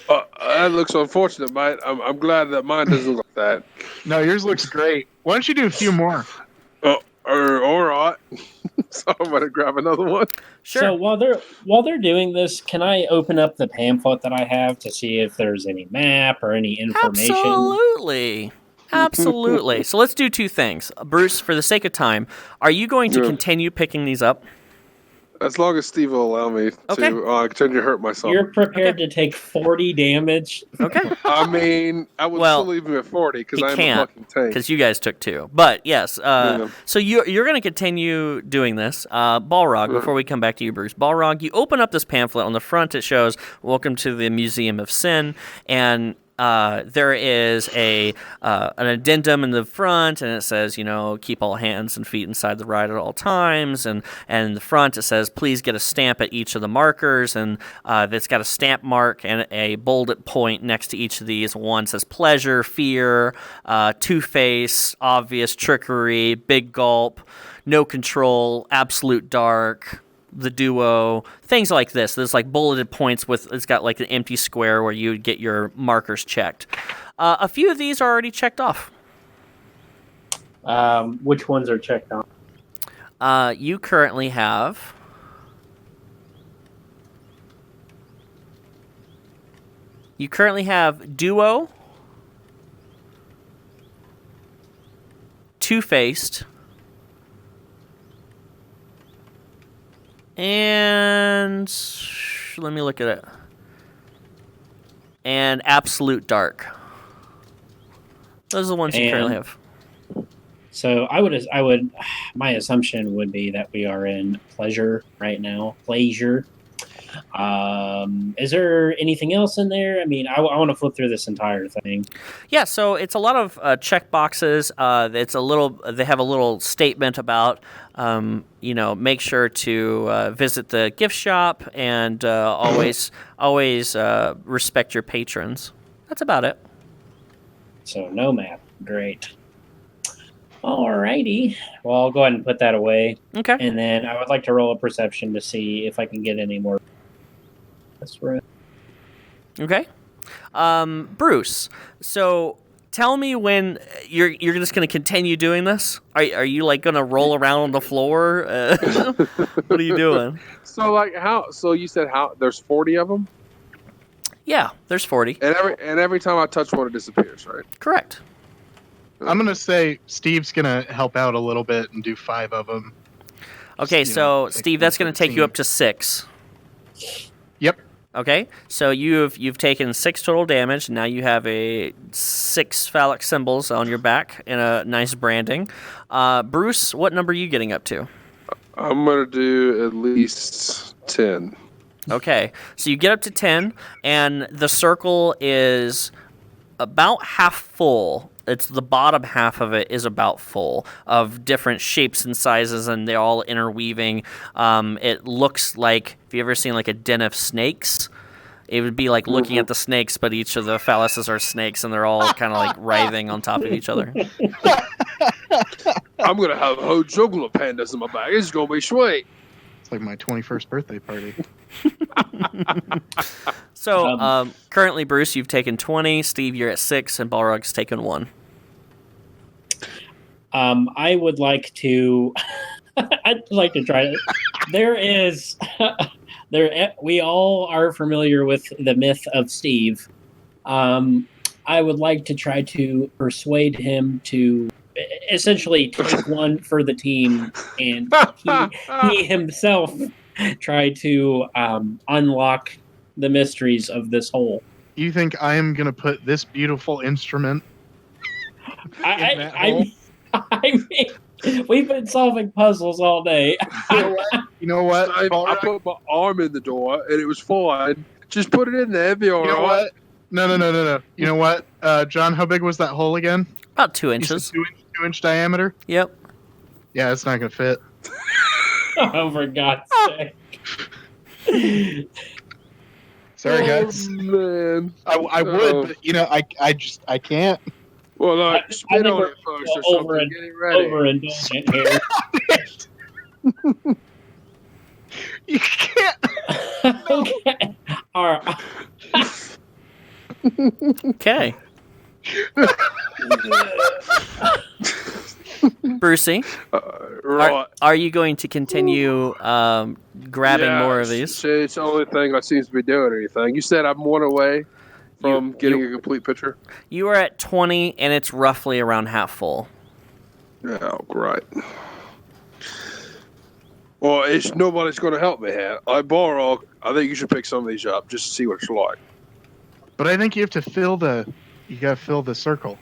That looks unfortunate, mate. I'm glad that mine doesn't look like that. No, yours looks great. Why don't you do a few more? All right. So I'm gonna grab another one. Sure. So while they're doing this, can I open up the pamphlet that I have to see if there's any map or any information? Absolutely. So let's do 2 things. Bruce, for the sake of time, are you going to Yeah. continue picking these up? As long as Steve will allow me Okay. to continue to hurt myself. You're prepared to take 40 damage? Okay. I mean, I would Well, still leave him at 40 because he I'm can't, a fucking tank. because you guys took 2. But yes, so you're going to continue doing this. Balrog, before we come back to you, Bruce. Balrog, you open up this pamphlet. On the front, it shows, "Welcome to the Museum of Sin," and there is an addendum in the front, and it says, keep all hands and feet inside the ride at all times. And in the front, it says, please get a stamp at each of the markers. And it's got a stamp mark and a bolded point next to each of these. One says pleasure, fear, two-face, obvious trickery, big gulp, no control, absolute dark, the duo, things like this. There's like bulleted points it's got like an empty square where you get your markers checked. A few of these are already checked off. Which ones are checked off? You currently have You currently have Duo, Two-Faced, and let me look at it. And Absolute Dark. Those are the ones you currently have. So I would, my assumption would be that we are in pleasure right now. Pleasure. Is there anything else in there? I mean, I want to flip through this entire thing. Yeah, so it's a lot of check boxes. They have a little statement about, make sure to visit the gift shop and always respect your patrons. That's about it. So no map. Great. Alrighty. Well, I'll go ahead and put that away. Okay. And then I would like to roll a perception to see if I can get any more. That's right. Okay. Bruce, so tell me when you're just going to continue doing this? Are you like going to roll around on the floor? What are you doing? So you said there's 40 of them? Yeah, there's 40. And every time I touch one, it disappears, right? Correct. I'm gonna say Steve's gonna help out a little bit and do 5 of them. Okay, so Steve, that's going to take you up to 6. Yep. Okay, so you've taken 6 total damage. Now you have 6 phallic symbols on your back and a nice branding. Bruce, what number are you getting up to? I'm gonna do at least 10. Okay, so you get up to 10, and the circle is about half full. It's the bottom half of it is about full of different shapes and sizes, and they're all interweaving. It looks like, if you ever seen like a den of snakes, it would be like looking at the snakes, but each of the phalluses are snakes, and they're all kind of like writhing on top of each other. I'm gonna have a whole jungle of pandas in my bag. It's gonna be sweet. It's like my 21st birthday party. So, currently, Bruce, you've taken 20. Steve, you're at 6, and Balrog's taken 1. I would like to. I'd like to try it. There is. We all are familiar with the myth of Steve. I would like to try to persuade him to essentially take one for the team, and he himself try to unlock the mysteries of this hole. You think I am going to put this beautiful instrument in that hole? I mean, we've been solving puzzles all day. You know what? I put my arm in the door and it was fine. Just put it in there. It'd be all right. What? No. You know what? John, how big was that hole again? About 2 inches. 2-inch diameter? Yep. Yeah, it's not going to fit. Oh, for God's sake. Sorry, guys. Man. I would, but, I can't. Well, spit on we're it first or something. Get it ready. Overindulgent here. You can't. Okay. All right. Okay. Brucey, Right. are you going to continue grabbing more of these? It's the only thing that seems to be doing anything. You said I'm 1 away from getting a complete picture? You are at 20, and it's roughly around half full. Oh, great. Well, nobody's going to help me here. I think you should pick some of these up just to see what it's like. But I think you have to fill the circle.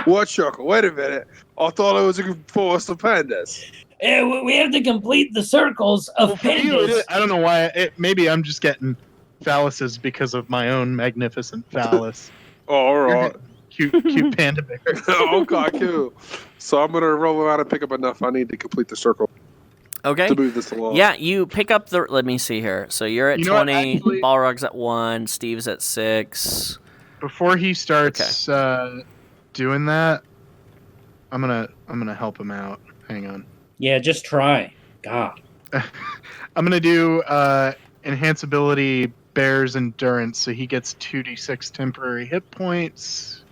What circle? Wait a minute. I thought it was a forest of pandas. We have to complete the circles of pandas. I don't know why. Maybe I'm just getting phalluses because of my own magnificent phallus. Oh, all right. Cute panda bear. Okay, cool. So I'm going to roll around and pick up enough I need to complete the circle. Okay. To move this along. Yeah, you pick up the... Let me see here. So you're at 20, Balrog's at 1, Steve's at 6. Before he starts doing that, I'm gonna help him out. Hang on. Yeah, just try. God. I'm gonna do enhance ability Bear's Endurance, so he gets 2d6 temporary hit points.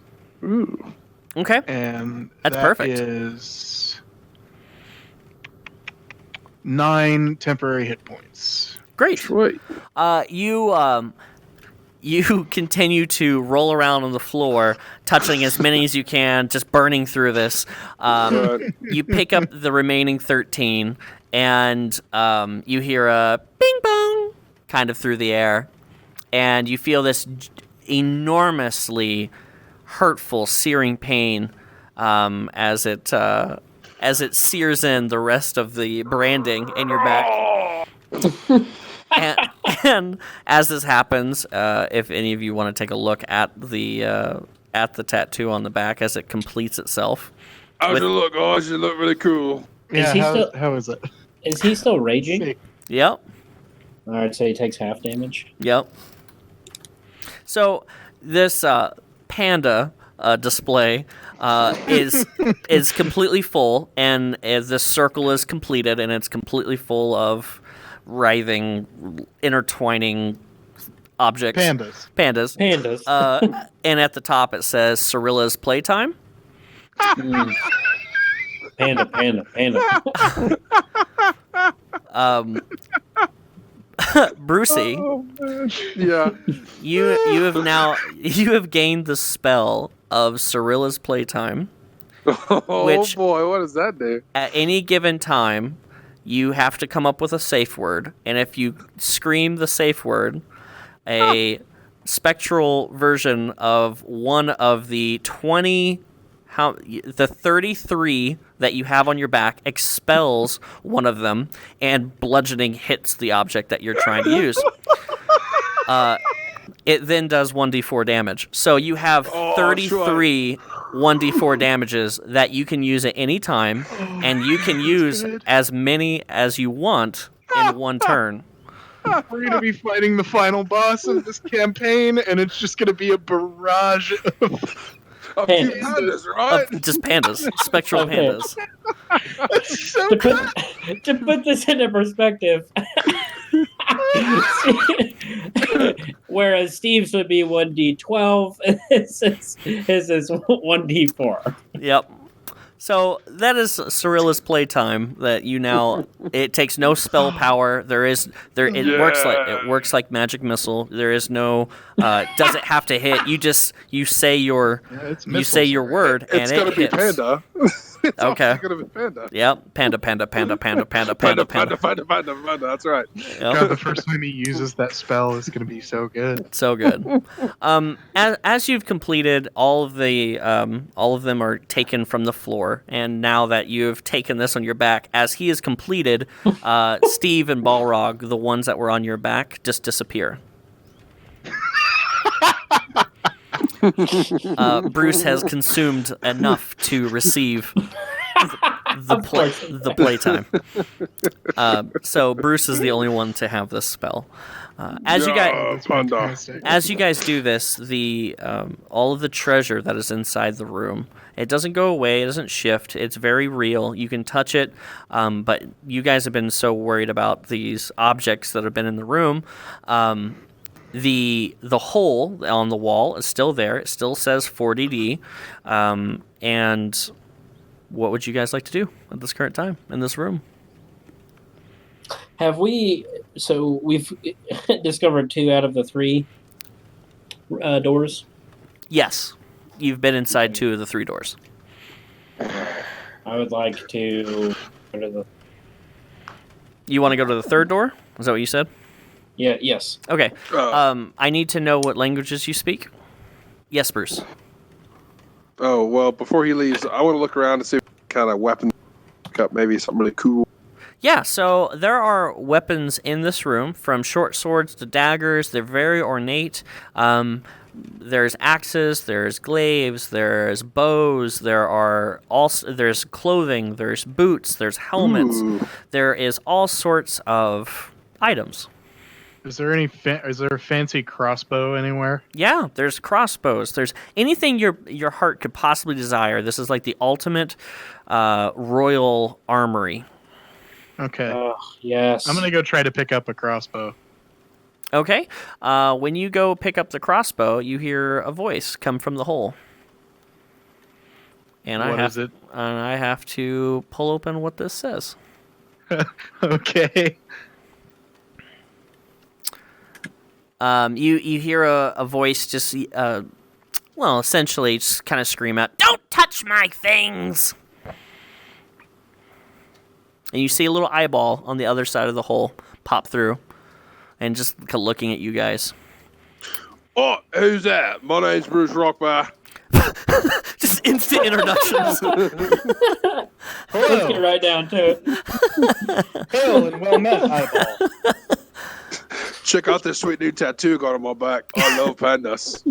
Ooh. Okay. And that's that perfect. Is 9 temporary hit points. Great. Sweet. You continue to roll around on the floor, touching as many as you can, just burning through this. Right. You pick up the remaining 13, and you hear a bing bong kind of through the air, and you feel this enormously hurtful, searing pain as it sears in the rest of the branding in your back. And as this happens, if any of you want to take a look at the tattoo on the back as it completes itself. How's it look, guys? It look really cool. Yeah, he how is it? Is he still raging? See. Yep. All right, so he takes half damage. Yep. So this panda display is completely full, and as this circle is completed, and it's completely full of writhing, intertwining objects. Pandas. And at the top it says Cirilla's Playtime. Panda. Brucey, Yeah. you have gained the spell of Cirilla's Playtime. Oh Which- boy, what does that do? At any given time, you have to come up with a safe word, and if you scream the safe word, a spectral version of one of the 33 that you have on your back expels one of them, and bludgeoning hits the object that you're trying to use. It then does 1d4 damage. So you have 33 1d4 damages that you can use at any time, and you can use as many as you want in one turn. We're going to be fighting the final boss of this campaign, and it's just going to be a barrage of Pandas, right? Just pandas, spectral Okay. pandas. That's so to good. put this into perspective, whereas Steve's would be 1d12, his is 1d4. Yep. So that is Cirilla's Playtime. That you now, it takes no spell power. It works like magic missile. There is no doesn't have to hit. You say your word It's and gonna it be hits. Panda. It's Okay. also gonna be Panda. Yep. Panda. Panda. That's right. God, Yep. the first time he uses that spell is going to be so good. So good. As you've completed, all of them are taken from the floor, and now that you've taken this on your back, as he is completed, Steve and Balrog, the ones that were on your back, just disappear. Bruce has consumed enough to receive the playtime. So Bruce is the only one to have this spell. As you guys. Panda. As you guys do this, the all of the treasure that is inside the room, it doesn't go away, it doesn't shift, it's very real. You can touch it, but you guys have been so worried about these objects that have been in the room. The hole on the wall is still there. It still says 40D. And what would you guys like to do at this current time in this room? We've discovered 2 out of the 3 doors. Yes, you've been inside 2 of the 3 doors. I would like to go to the... You want to go to the 3rd door? Is that what you said? Yes. Okay. I need to know what languages you speak. Yes, Bruce. Oh, well, before he leaves, I want to look around and see what kind of weapon pick up, maybe something really cool. Yeah, so there are weapons in this room, from short swords to daggers. They're very ornate. There's axes, there's glaives, there's bows, there's clothing, there's boots, there's helmets. Ooh. There is all sorts of items. Is there is there a fancy crossbow anywhere? Yeah, there's crossbows. There's anything your heart could possibly desire. This is like the ultimate royal armory. Okay. Oh, yes. I'm going to go try to pick up a crossbow. Okay. When you go pick up the crossbow, you hear a voice come from the hole. And What is it? And I have to pull open what this says. Okay. You hear a voice just essentially just kind of scream out, "Don't touch my things!" And you see a little eyeball on the other side of the hole pop through, and just looking at you guys. Oh, who's that? My name's Bruce Rockbar. Just instant introductions. Let's get right down to it. Hail and well met, eyeball. Check out this sweet new tattoo I got on my back. I love pandas.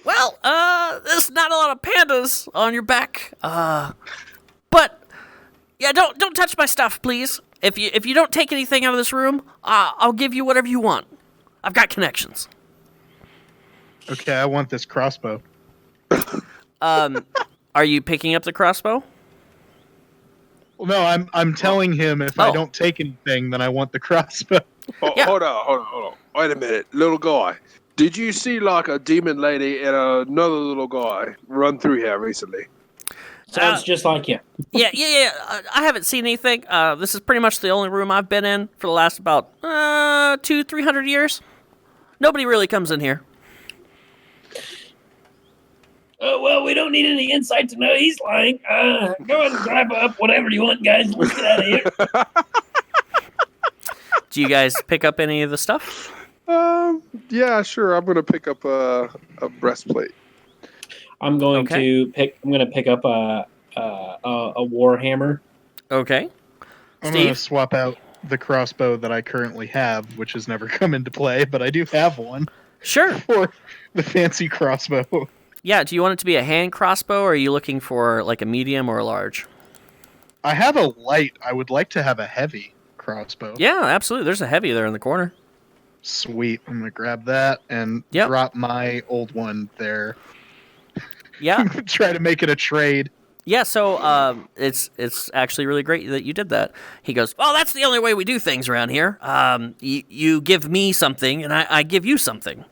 Well, there's not a lot of pandas on your back. But yeah, don't touch my stuff, please. If you don't take anything out of this room, I'll give you whatever you want. I've got connections. Okay, I want this crossbow. Are you picking up the crossbow? Well, no, I'm telling him if I don't take anything, then I want the crossbow. Oh, Yeah. Hold on. Wait a minute. Little guy. Did you see like a demon lady and another little guy run through here recently? Sounds just like you. Yeah. I haven't seen anything. This is pretty much the only room I've been in for the last about 200-300 years. Nobody really comes in here. Oh, well, we don't need any insight to know he's lying. Go ahead and drive up whatever you want, guys. Let's get out of here. Do you guys pick up any of the stuff? Yeah, sure. I'm gonna pick up a breastplate. I'm going to pick up a warhammer. Okay. I'm Steve? going to swap out the crossbow that I currently have, which has never come into play, but I do have one Sure. for the fancy crossbow. Yeah, do you want it to be a hand crossbow, or are you looking for like a medium or a large? I have a light. I would like to have a heavy crossbow. Yeah, absolutely. There's a heavy there in the corner. Sweet. I'm going to grab that and Yep. drop my old one there. Yeah. Try to make it a trade. Yeah, so it's actually really great that you did that. He goes, well, that's the only way we do things around here. You give me something, and I give you something.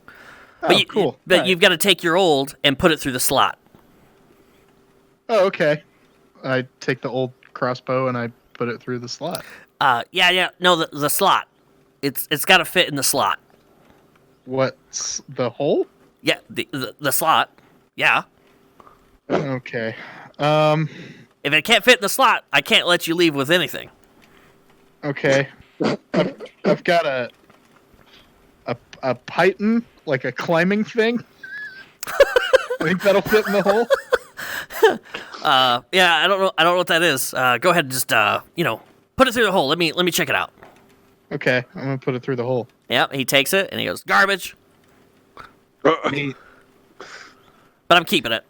Oh, cool. But Right. you've got to take your old and put it through the slot. Oh, okay. I take the old crossbow and I put it through the slot. No, the slot. It's got to fit in the slot. What's the hole? Yeah, the slot. Yeah. Okay. If it can't fit in the slot, I can't let you leave with anything. Okay. I've got a python, like a climbing thing. I think that'll fit in the hole. Yeah, I don't know what that is. Go ahead and just put it through the hole. Let me check it out. Okay, I'm gonna put it through the hole. Yeah, he takes it and he goes, garbage. Neat. But I'm keeping it.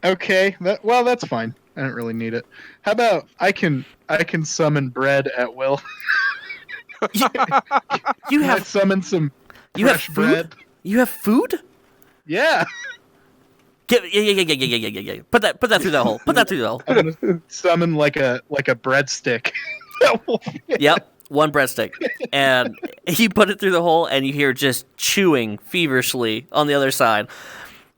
Okay. That's fine. I don't really need it. How about I can summon bread at will? You Can I have summon some you have fresh food? bread? You have food? Yeah. Yeah. Put that through the hole. Put that through the hole. I'm gonna summon like a breadstick. Yep, one breadstick. And he put it through the hole, and you hear just chewing feverishly on the other side.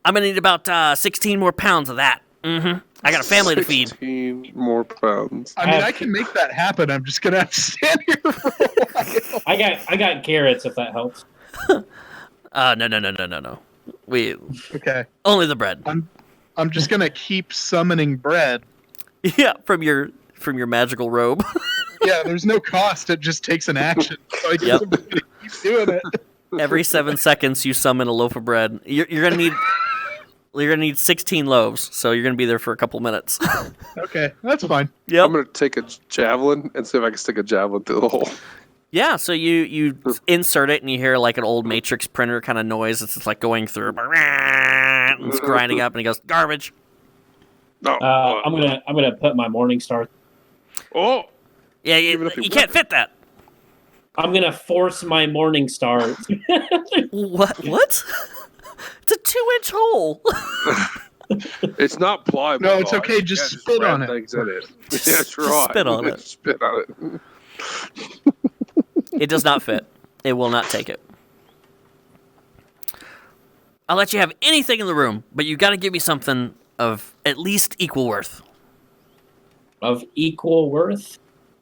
I'm going to need about 16 more pounds of that. Mm-hmm. I got a family to feed. 16 more pounds. I mean, I can make that happen. I'm just gonna have to stand here for a while. I got carrots if that helps. No. We Okay. only the bread. I'm just gonna keep summoning bread. Yeah, from your magical robe. Yeah, there's no cost. It just takes an action. So I Yep. keep doing it. Every 7 seconds, you summon a loaf of bread. You're gonna need 16 loaves, so you're gonna be there for a couple minutes. Okay, that's fine. Yep. I'm gonna take a javelin and see if I can stick a javelin through the hole. Yeah, so you insert it and you hear like an old Matrix printer kind of noise. It's just like going through, and it's grinding up, and he goes, garbage. No. I'm gonna put my morning star. Oh, Yeah, Even if you it can't wasn't. fit that. I'm gonna force my morning star. What? It's a 2-inch hole. it's not pliable. No, it's guys. okay, just Yeah, spit red on it. things in it. Just- That's just right. spit on it. Spit on it. It does not fit. It will not take it. I'll let you have anything in the room, but you got to give me something of at least equal worth. Of equal worth.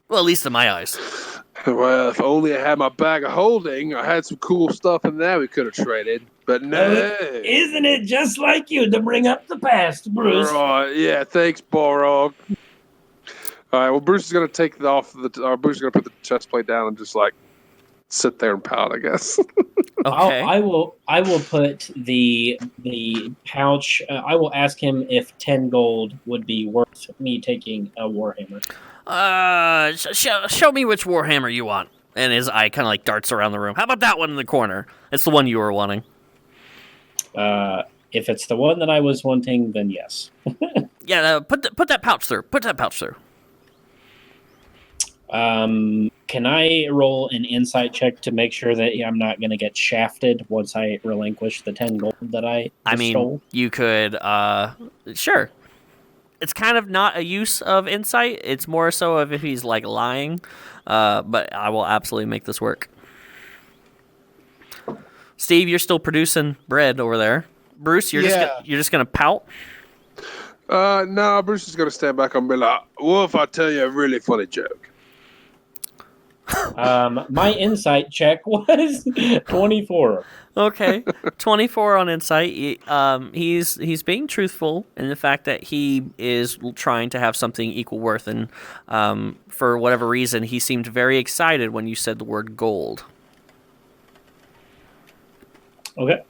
Well, at least in my eyes. Well, if only I had my bag of holding, I had some cool stuff in there we could have traded. But no. Isn't it just like you to bring up the past, Bruce? Right, yeah, thanks, Balrog. All right, well, Bruce is going to take it off. Bruce is going to put the chest plate down and just, like, sit there and pout, I guess. Okay. I will put the pouch. I will ask him if 10 gold would be worth me taking a warhammer. Show me which warhammer you want. And his eye kind of like darts around the room. How about that one in the corner? It's the one you were wanting. If it's the one that I was wanting, then yes. Yeah, put that pouch through. Put that pouch through. Can I roll an insight check to make sure that I'm not going to get shafted once I relinquish the 10 gold that I stole? You could, sure. It's kind of not a use of insight. It's more so of if he's, like, lying. But I will absolutely make this work. Steve, you're still producing bread over there. Bruce, you're just gonna pout? No, Bruce is going to stand back and be like, what if I tell you a really funny joke? My insight check was 24. Okay, 24 on insight. He's being truthful in the fact that he is trying to have something equal worth, and for whatever reason, he seemed very excited when you said the word gold. Okay.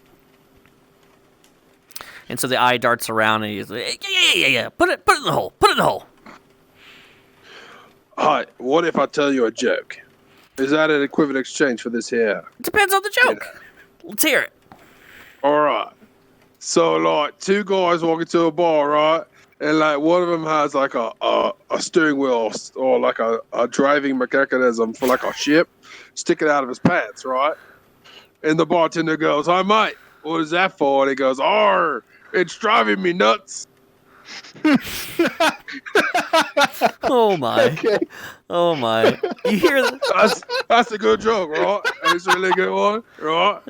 And so the eye darts around, and he's like, yeah. Put it in the hole. Put it in the hole. All right, what if I tell you a joke? Is that an equivalent exchange for this here? It depends on the joke. Let's hear it. All right. So, like, two guys walk into a bar, right? And, like, one of them has, like, a steering wheel or, like, a driving mechanism for, like, a ship sticking out of his pants, right? And the bartender goes, "Hi, mate, what is that for?" And he goes, "Arr, it's driving me nuts." Oh my! Okay. Oh my! You hear that? That's a good joke, right? It's a really good one, right?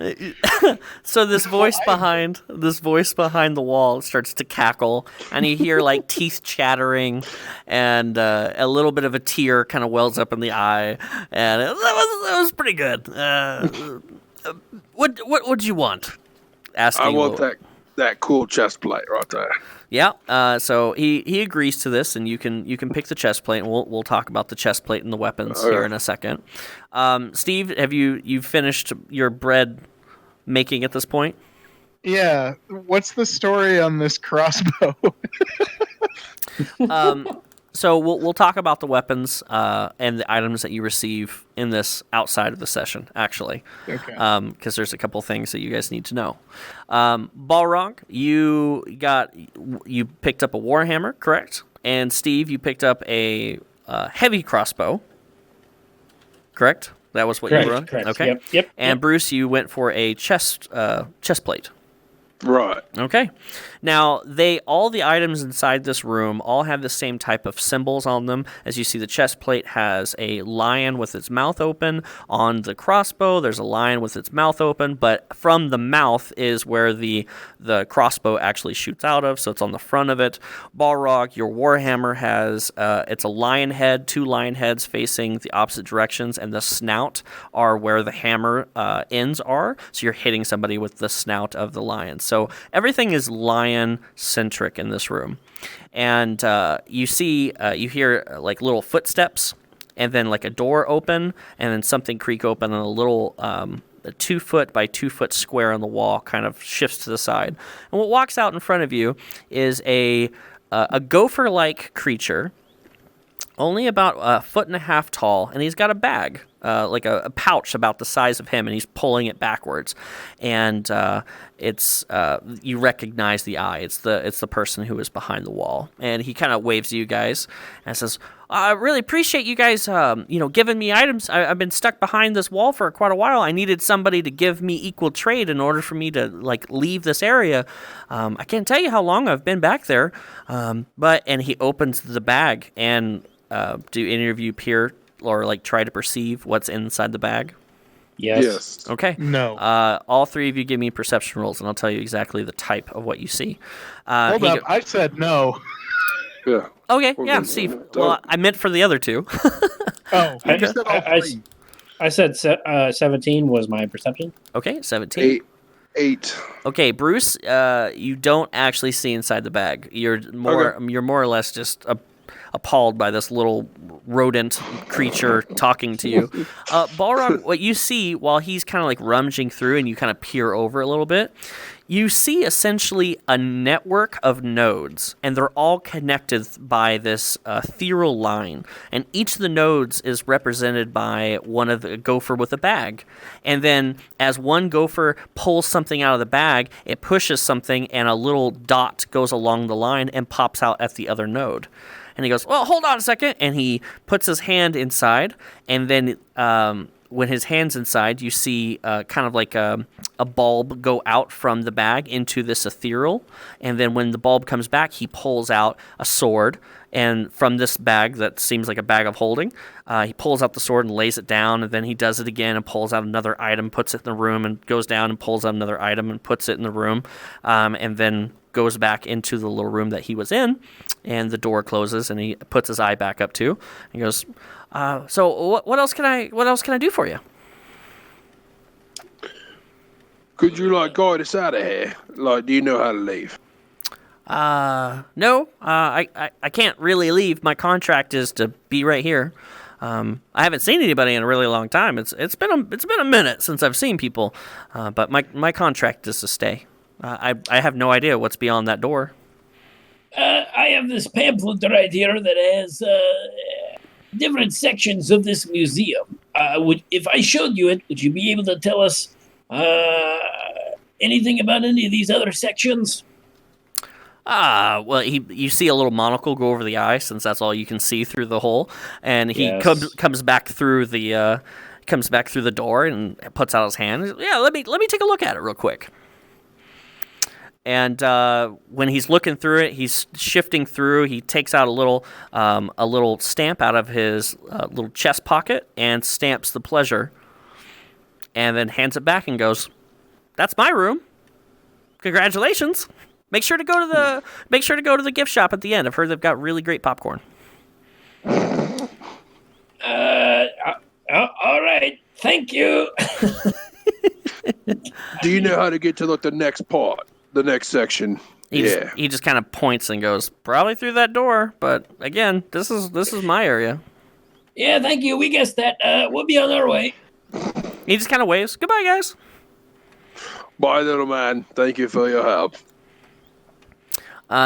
So this voice behind the wall starts to cackle, and you hear like teeth chattering, and a little bit of a tear kind of wells up in the eye, and that was pretty good. What would you want? Asking. I want that cool chest plate right there. Yeah. So he agrees to this, and you can pick the chest plate, and we'll talk about the chest plate and the weapons here in a second. Steve, have you finished your bread making at this point? Yeah. What's the story on this crossbow? So we'll talk about the weapons and the items that you receive in this outside of the session, actually. Okay. Because there's a couple things that you guys need to know. Balrog, you picked up a warhammer, correct? And Steve, you picked up a heavy crossbow, correct? That was what you were on? Correct. Okay. Yep. And Bruce, you went for a chest plate. Right. Okay. Now, all the items inside this room all have the same type of symbols on them. As you see, the chest plate has a lion with its mouth open. On the crossbow, there's a lion with its mouth open, but from the mouth is where the crossbow actually shoots out of, so it's on the front of it. Balrog, your warhammer has, it's a lion head, two lion heads facing the opposite directions, and the snout are where the hammer ends are, so you're hitting somebody with the snout of the lion. So everything is lion-centric in this room. And you hear like little footsteps, and then like a door open, and then something creak open, and a little a 2 foot by 2 foot square on the wall kind of shifts to the side. And what walks out in front of you is a gopher-like creature, only about 1.5 feet tall, and he's got a bag, like a pouch about the size of him, and he's pulling it backwards. And it's you recognize the eye. It's the person who is behind the wall, and he kind of waves to you guys and says, "I really appreciate you guys, giving me items. I've been stuck behind this wall for quite a while. I needed somebody to give me equal trade in order for me to leave this area. I can't tell you how long I've been back there, and he opens the bag and." Do any of you peer or try to perceive what's inside the bag? Yes. Okay. No. All three of you give me perception rolls, and I'll tell you exactly the type of what you see. Hold up. I said no. Yeah. Okay. Yeah, Steve. Well, I meant for the other two. Oh, I- you said all I- three. I said 17 was my perception. Okay, 17. 8. Okay, Bruce, you don't actually see inside the bag. You're more or less just appalled by this little rodent creature talking to you. Balrog, what you see while he's kind of like rummaging through and you kind of peer over a little bit, you see essentially a network of nodes, and they're all connected by this ethereal line. And each of the nodes is represented by one of the gopher with a bag. And then as one gopher pulls something out of the bag, it pushes something, and a little dot goes along the line and pops out at the other node. And he goes, well, hold on a second. And he puts his hand inside, and then when his hand's inside, you see kind of like a bulb go out from the bag into this ethereal. And then when the bulb comes back, he pulls out a sword. And from this bag that seems like a bag of holding, he pulls out the sword and lays it down. And then he does it again and pulls out another item, puts it in the room, and goes down and pulls out another item and puts it in the room. And then goes back into the little room that he was in, and the door closes, and he puts his eye back up too. He goes, "So what else can I do for you?" Could you guide us out of here? Do you know how to leave? No, I can't really leave. My contract is to be right here. I haven't seen anybody in a really long time. It's been a minute since I've seen people, but my contract is to stay. I have no idea what's beyond that door. I have this pamphlet right here that has different sections of this museum. If I showed you it, would you be able to tell us anything about any of these other sections? Well, you see a little monocle go over the eye, since that's all you can see through the hole, and he Yes. comes back through the door and puts out his hand. Yeah, let me take a look at it real quick. And when he's looking through it, he's shifting through. He takes out a little stamp out of his little chest pocket and stamps the pleasure, and then hands it back and goes, "That's my room. Congratulations. Make sure to go to the gift shop at the end. I've heard they've got really great popcorn." All right. Thank you. Do you know how to get to the next part, the next section? He just kind of points and goes, "Probably through that door, but again, this is my area." Yeah, thank you. We guessed that. We'll be on our way. He just kind of waves. "Goodbye, guys." Bye, little man. Thank you for your help.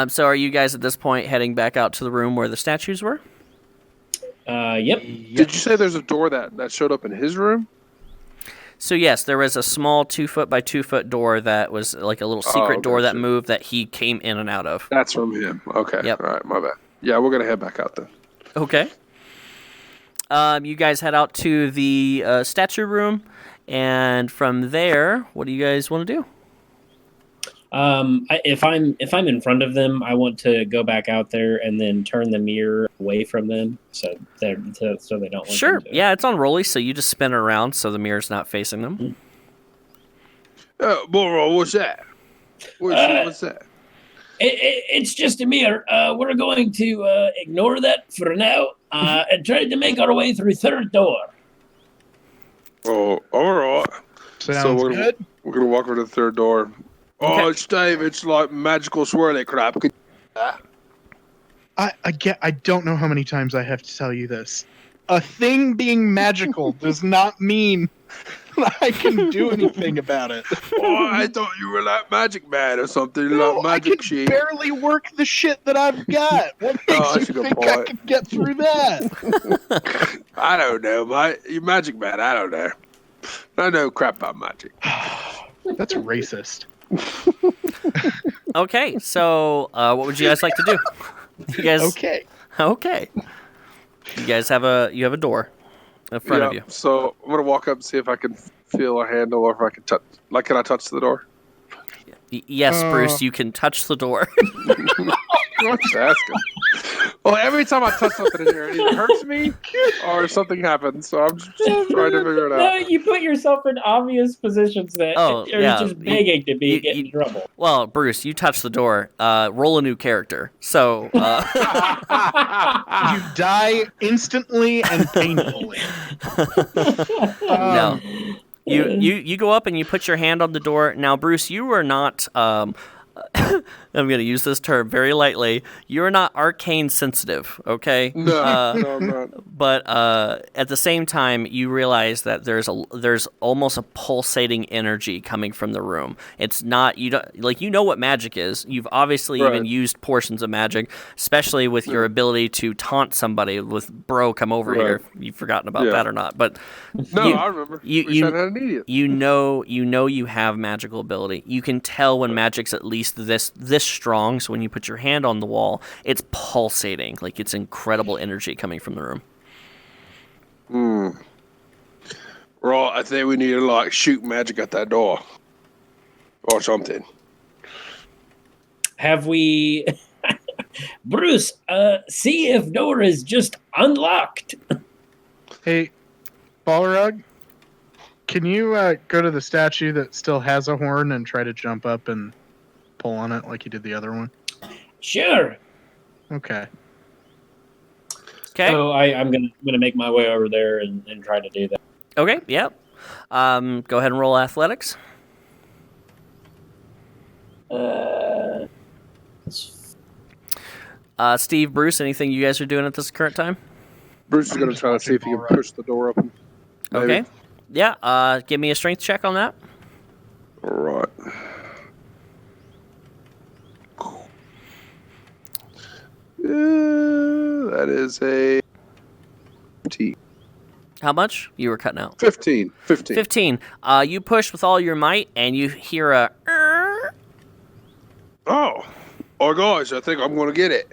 So are you guys at this point heading back out to the room where the statues were? Yep. Did you say there's a door that showed up in his room? So yes, there was a small 2-foot by 2-foot door that was like a little secret door that gotcha. moved that he came in and out of. That's from him. Okay. Yep. All right. My bad. Yeah, we're gonna head back out then. Okay. You guys head out to the statue room, and from there, what do you guys want to do? If I'm in front of them, I want to go back out there and then turn the mirror away from them, so they don't. Look Sure. into it. Yeah, it's on rolly, so you just spin it around so the mirror's not facing them. Balrog, what's that? What's that? It's just a mirror. We're going to ignore that for now and try to make our way through third door. Oh, all right. Sounds good. We're gonna walk over to the third door. Okay. Oh, it's Dave. It's like magical swirly crap. I don't know how many times I have to tell you this. A thing being magical does not mean I can do anything about it. Oh, I thought you were like Magic Man or something. No, like I magic can shit. barely work the shit that I've got. What makes that's you a good think I point. can get through that? I don't know, mate. You Magic Man. I don't know. I know crap about magic. That's racist. Okay, so what would you guys like to do? You guys Okay. Okay. You guys have a door in front of you. So I'm gonna walk up and see if I can feel a handle or if I can touch. Can I touch the door? Yes, Bruce, you can touch the door. Just asking. Well, every time I touch something in here, it either hurts me or something happens. So I'm just trying to figure it out. No, you put yourself in obvious positions that are just begging to get in trouble. Well, Bruce, you touched the door. Roll a new character. So You die instantly and painfully. no. You go up and you put your hand on the door. Now, Bruce, you are not. I'm going to use this term very lightly. You're not arcane sensitive, okay? No, no, I'm not. But at the same time, you realize that there's almost a pulsating energy coming from the room. It's not you know what magic is. You've obviously even used portions of magic, especially with your ability to taunt somebody with "Bro, come over here." You've forgotten about that or not? But I remember. You know you have magical ability. You can tell when magic's at least this strong. So when you put your hand on the wall, it's pulsating, like it's incredible energy coming from the room. Right, I think we need to shoot magic at that door or something. Have we, Bruce? See if door is just unlocked. Hey, Balrog, can you go to the statue that still has a horn and try to jump up and pull on it like you did the other one? Sure. Okay. So I'm gonna make my way over there and try to do that. Okay. Yep. Go ahead and roll athletics. Steve, Bruce, anything you guys are doing at this current time? Bruce is going to try to see if he can push the door open. Maybe. Okay. Yeah. Give me a strength check on that. All right. That is a 15. How much? You were cutting out. 15. 15. You push with all your might, and you hear a... Oh, guys, I think I'm going to get it.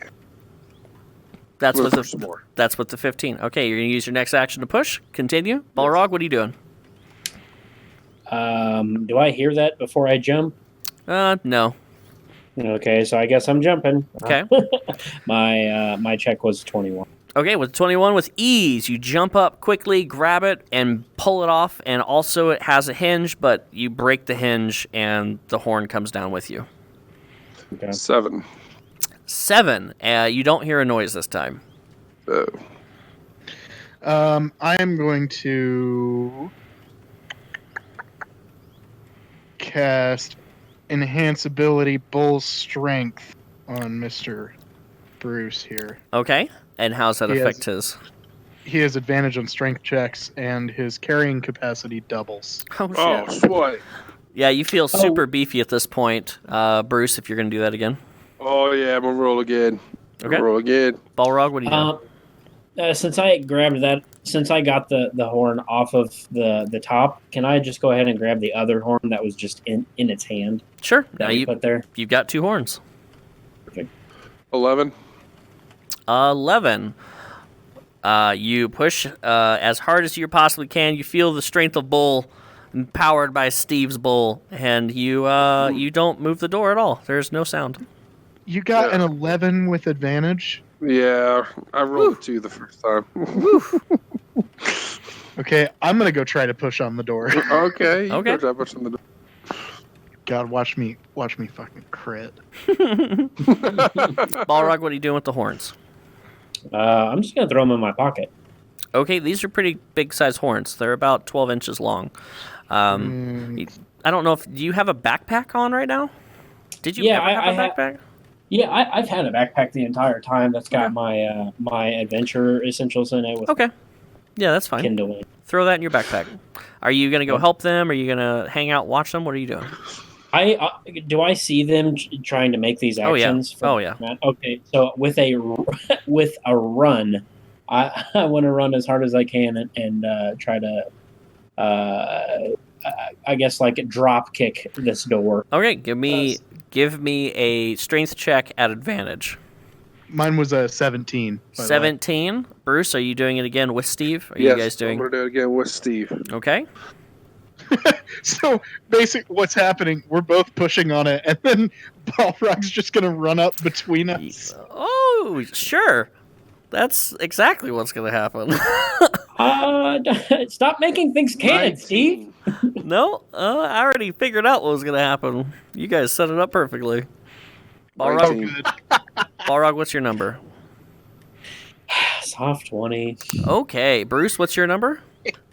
That's We'll with push some more. That's with the 15. Okay, you're going to use your next action to push. Continue. Balrog, what are you doing? Do I hear that before I jump? No. Okay, so I guess I'm jumping. Okay. My check was 21. Okay, with 21 with ease, you jump up quickly, grab it, and pull it off. And also it has a hinge, but you break the hinge, and the horn comes down with you. Okay. 7. 7. You don't hear a noise this time. Oh. I am going to cast Enhance Ability Bull Strength on Mr. Bruce here. Okay. And how's that affect his? He has advantage on strength checks, and his carrying capacity doubles. Oh, shit. Oh, sweet. Yeah, you feel super beefy at this point, Bruce, if you're going to do that again. Oh, yeah, I'm going to roll again. Okay. Roll again. Balrog, what are you doing? Since I got the horn off of the top, can I just go ahead and grab the other horn that was just in its hand? Sure. That we put there? You've got 2 horns. Perfect. 11. 11. You push as hard as you possibly can. You feel the strength of Bull, powered by Steve's Bull, and you don't move the door at all. There's no sound. You got an 11 with advantage? Yeah, I rolled 2 the first time. Okay, I'm going to go try to push on the door. Okay. Okay. Try to push on the door. God, watch me fucking crit. Balrog, what are you doing with the horns? I'm just going to throw them in my pocket. Okay, these are pretty big size horns. They're about 12 inches long. I don't know if... Do you have a backpack on right now? Did you ever have a backpack? I've had a backpack the entire time that's got my my adventure essentials in it. With Okay. Yeah, that's fine. Kindling. Throw that in your backpack. Are you going to go help them? Are you going to hang out, watch them? What are you doing? Do I see them trying to make these actions? Oh yeah. Okay, so with a run, I want to run as hard as I can and try to, I guess drop kick this door. Okay, give me a strength check at advantage. Mine was a 17. 17. Bruce, are you doing it again with Steve? Are you guys doing? I'm going to do it again with Steve. Okay. So basically, what's happening? We're both pushing on it, and then Balrog's just gonna run up between us. Oh, sure. That's exactly what's going to happen. Stop making things canon, Steve. No, I already figured out what was going to happen. You guys set it up perfectly. Balrog, 19. Balrog, what's your number? Soft 20. Okay, Bruce, what's your number?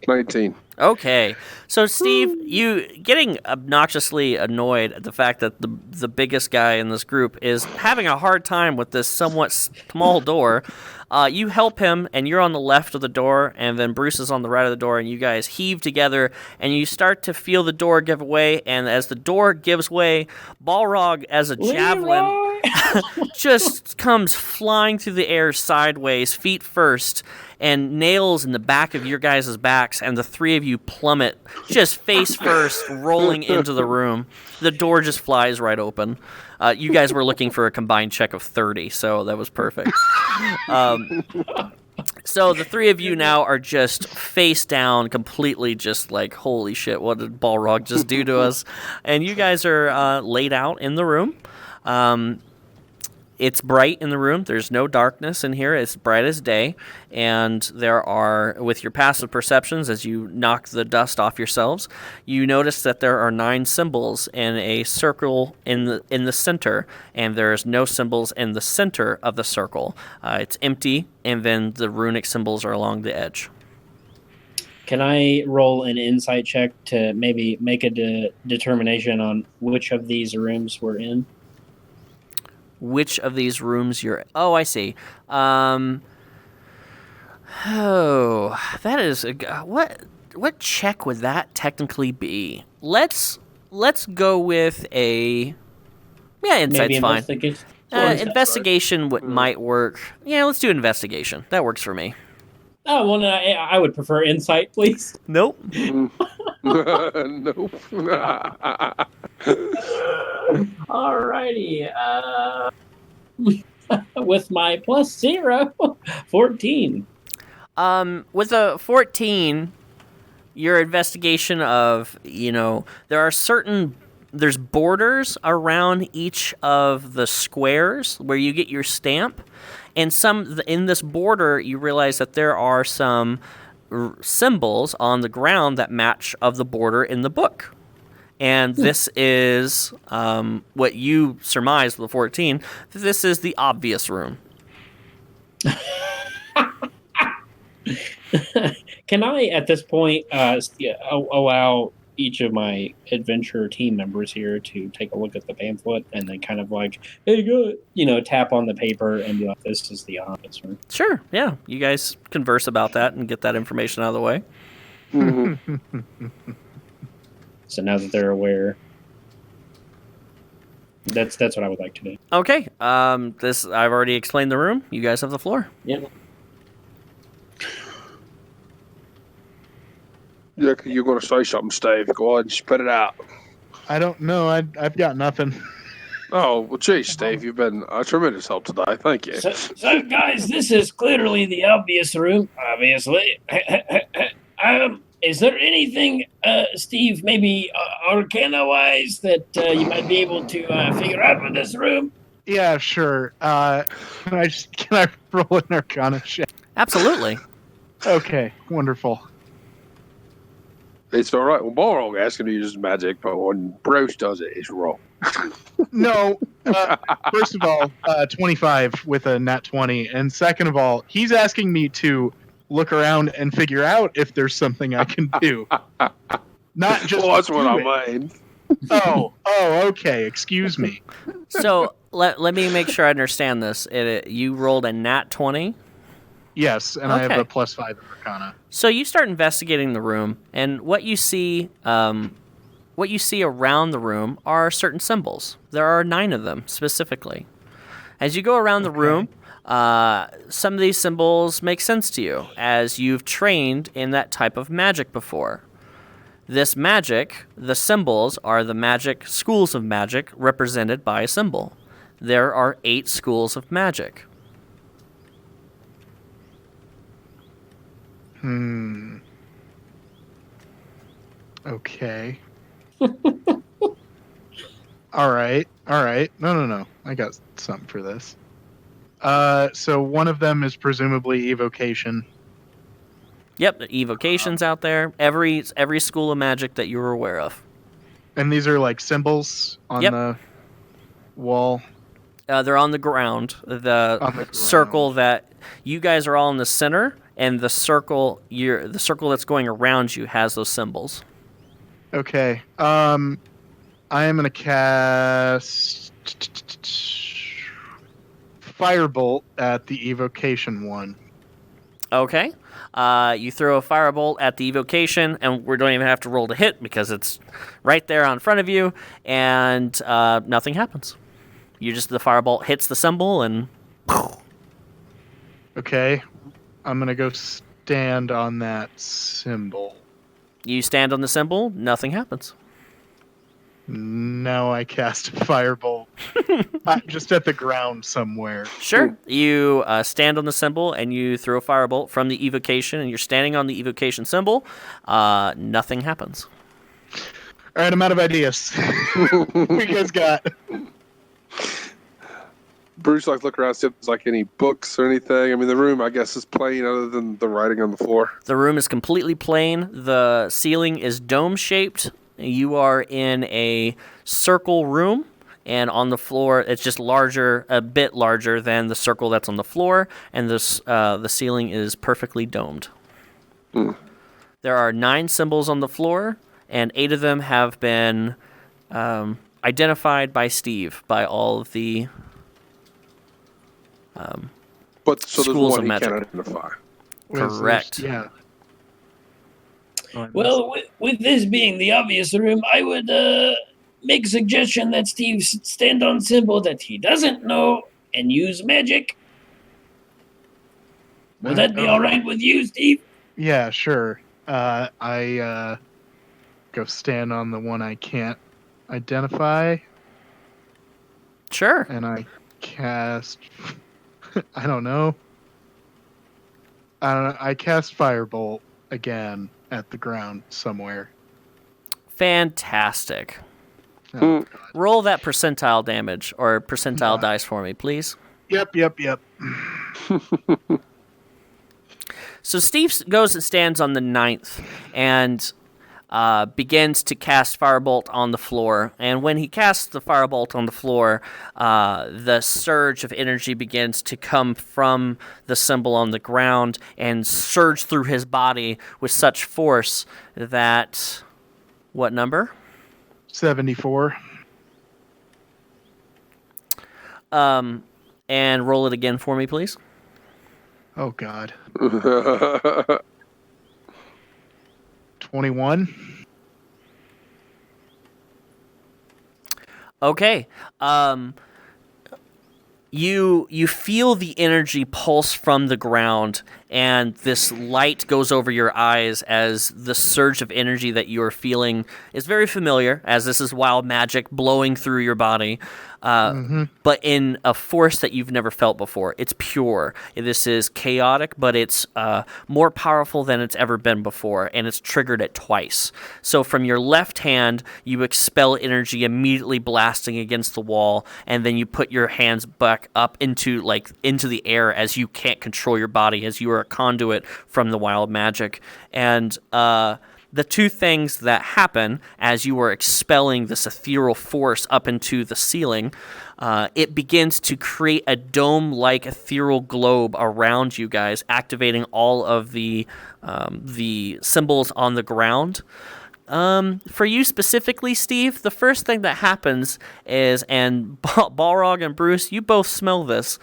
19. Okay, so Steve, you getting obnoxiously annoyed at the fact that the biggest guy in this group is having a hard time with this somewhat small door. You help him, and you're on the left of the door, and then Bruce is on the right of the door, and you guys heave together, and you start to feel the door give way, and as the door gives way, Balrog, as a javelin, just comes flying through the air sideways, feet first, and nails in the back of your guys' backs, and the three of you plummet, just face first, rolling into the room. The door just flies right open. You guys were looking for a combined check of 30, so that was perfect. So the three of you now are just face down, completely just like, holy shit, what did Balrog just do to us? And you guys are laid out in the room. It's bright in the room. There's no darkness in here. It's bright as day. And there are, with your passive perceptions, as you knock the dust off yourselves, you notice that there are 9 symbols in a circle in the center, and there's no symbols in the center of the circle. It's empty, and then the runic symbols are along the edge. Can I roll an insight check to maybe make a determination on which of these rooms we're in? Which of these rooms you're... Oh, I see. That is... What check would that technically be? Let's go with a... Yeah, insight's Maybe fine. investigation. Investigation might work. Yeah, let's do investigation. That works for me. Oh, well, no, I would prefer insight, please. Nope. Nope. Alrighty. With my plus 0, 14. With a 14, your investigation of, there's borders around each of the squares where you get your stamp. And in this border, you realize that there are some symbols on the ground that match of the border in the book. And this is what you surmise with the 14. This is the obvious room. Can I, at this point, allow each of my adventure team members here to take a look at the pamphlet and then kind of like, hey, good, tap on the paper and be like, this is the obvious room? Sure, yeah. You guys converse about that and get that information out of the way. So now that they're aware, that's what I would like to do. Okay. I've already explained the room. You guys have the floor. Yep. Yeah, you're going to say something, Steve. Go ahead and spit it out. I don't know. I've got nothing. Oh, well, geez, Steve, you've been a tremendous help today. Thank you. So guys, this is clearly the obvious room, obviously. Is there anything, Steve, maybe Arcana-wise, that you might be able to figure out with this room? Yeah, sure. Can I roll an Arcana check? Absolutely. Okay, wonderful. It's all right. Well, Balrog asking to use magic, but when Bruce does it, it's wrong. No, first of all, 25 with a nat 20, and second of all, he's asking me to look around and figure out if there's something I can do. Not just Well, that's what do I it. mean. Oh, okay. Excuse me. So let me make sure I understand this. You rolled a nat 20? Yes, and I have Okay. a +5 in Arcana. So you start investigating the room, and what you see around the room are certain symbols. There are 9 of them specifically. As you go around the room, some of these symbols make sense to you, as you've trained in that type of magic before. This magic, the symbols are the magic schools of magic represented by a symbol. There are 8 schools of magic. Okay. All right. No. I got something for this. So one of them is presumably evocation. Yep, the evocations out there. Every school of magic that you're aware of. And these are like symbols on Yep. the wall. They're on the ground. The On the ground. circle that you guys are all in the center, and the circle that's going around you has those symbols. Okay. I am gonna cast Firebolt at the evocation one. Okay. You throw a firebolt at the evocation, and we don't even have to roll to hit because it's right there in front of you, and nothing happens. The firebolt hits the symbol, and Okay. I'm gonna go stand on that symbol. you stand on the symbol, nothing happens. Now I cast a Firebolt. Just at the ground somewhere. Sure. You stand on the symbol, and you throw a firebolt from the evocation, and you're standing on the evocation symbol. Nothing happens. All right, I'm out of ideas. What you guys got? Bruce look around, see if there's like any books or anything. I mean, the room, I guess, is plain other than the writing on the floor. The room is completely plain. The ceiling is dome-shaped. You are in a circle room, and on the floor, it's just a bit larger than the circle that's on the floor, and the ceiling is perfectly domed. There are 9 symbols on the floor, and 8 of them have been identified by Steve, by all of the But so there's schools one of he magic. can't identify. Correct. Yeah. Well, with this being the obvious room, I would make a suggestion that Steve stand on symbol that he doesn't know and use magic. Will that be all right with you, Steve? Yeah, sure. I go stand on the one I can't identify, Sure. and I cast. I don't know. I cast Firebolt again at the ground somewhere. Fantastic. Oh, Roll that percentile damage or percentile dice for me, please. Yep. So Steve goes and stands on the 9th and begins to cast Firebolt on the floor. And when he casts the Firebolt on the floor, the surge of energy begins to come from the symbol on the ground and surge through his body with such force that... What number? 74. And roll it again for me, please. Oh God. 21. Okay. You feel the energy pulse from the ground, and this light goes over your eyes as the surge of energy that you are feeling is very familiar, as this is wild magic blowing through your body, but in a force that you've never felt before. It's pure. This is chaotic, but it's more powerful than it's ever been before, and it's triggered it twice. So from your left hand, you expel energy immediately blasting against the wall, and then you put your hands back up into the air as you can't control your body, as you are a conduit from the wild magic. And the two things that happen as you are expelling this ethereal force up into the ceiling, it begins to create a dome-like ethereal globe around you guys, activating all of the symbols on the ground. For you specifically, Steve, the first thing that happens is, and Balrog and Bruce, you both smell this.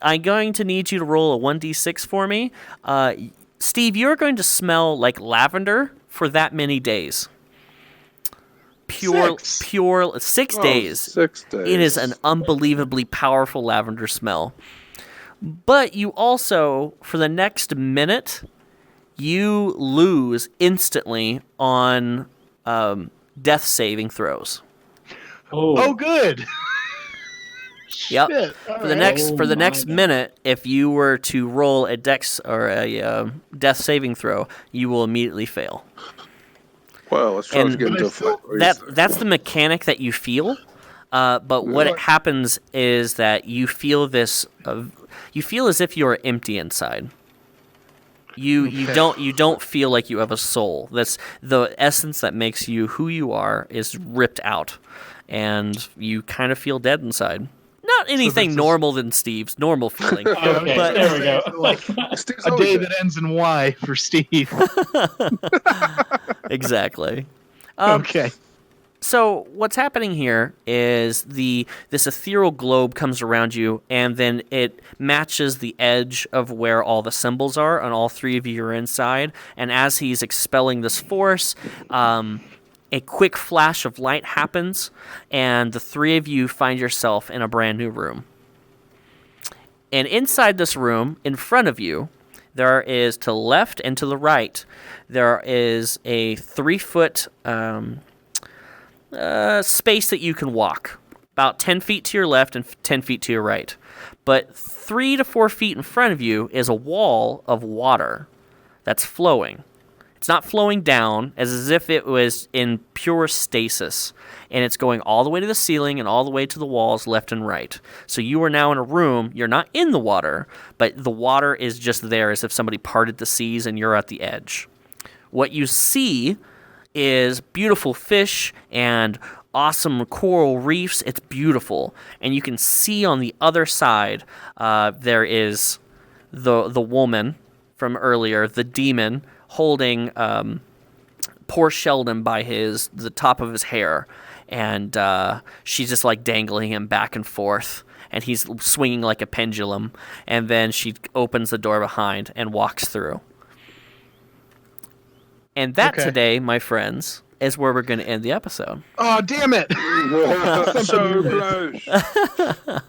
I'm going to need you to roll a 1d6 for me. Steve, you're going to smell like lavender for that many days. Pure 6 days. 6 days. It is an unbelievably powerful lavender smell. But you also, for the next minute, you lose instantly on death saving throws. Oh, good. Yep. Shit. For the next minute, if you were to roll a dex or a death saving throw, you will immediately fail. Well, let's try to And get into a fight. that's the mechanic that you feel. But what happens is that you feel this. You feel as if you're empty inside. You don't feel like you have a soul. That's the essence that makes you who you are is ripped out, and you kind of feel dead inside. Not anything normal than Steve's normal feeling. Okay, but there we go. Like Steve's a always day dead. that ends in Y for Steve. exactly. Okay. So what's happening here is this ethereal globe comes around you, and then it matches the edge of where all the symbols are, and all three of you are inside. And as he's expelling this force, a quick flash of light happens, and the three of you find yourself in a brand new room. And inside this room, in front of you, there is to the left and to the right, there is a 3-foot space that you can walk, about 10 feet to your left and 10 feet to your right. But 3 to 4 feet in front of you is a wall of water that's flowing. It's not flowing down as if it was in pure stasis, and it's going all the way to the ceiling and all the way to the walls left and right. So you are now in a room. You're not in the water, but the water is just there as if somebody parted the seas and you're at the edge. What you see is beautiful fish and awesome coral reefs. It's beautiful. And you can see on the other side there is the woman from earlier, the demon, holding poor Sheldon by the top of his hair. And she's just like dangling him back and forth. And he's swinging like a pendulum. And then she opens the door behind and walks through. And that today, my friends, is where we're going to end the episode. Oh, damn it. So close.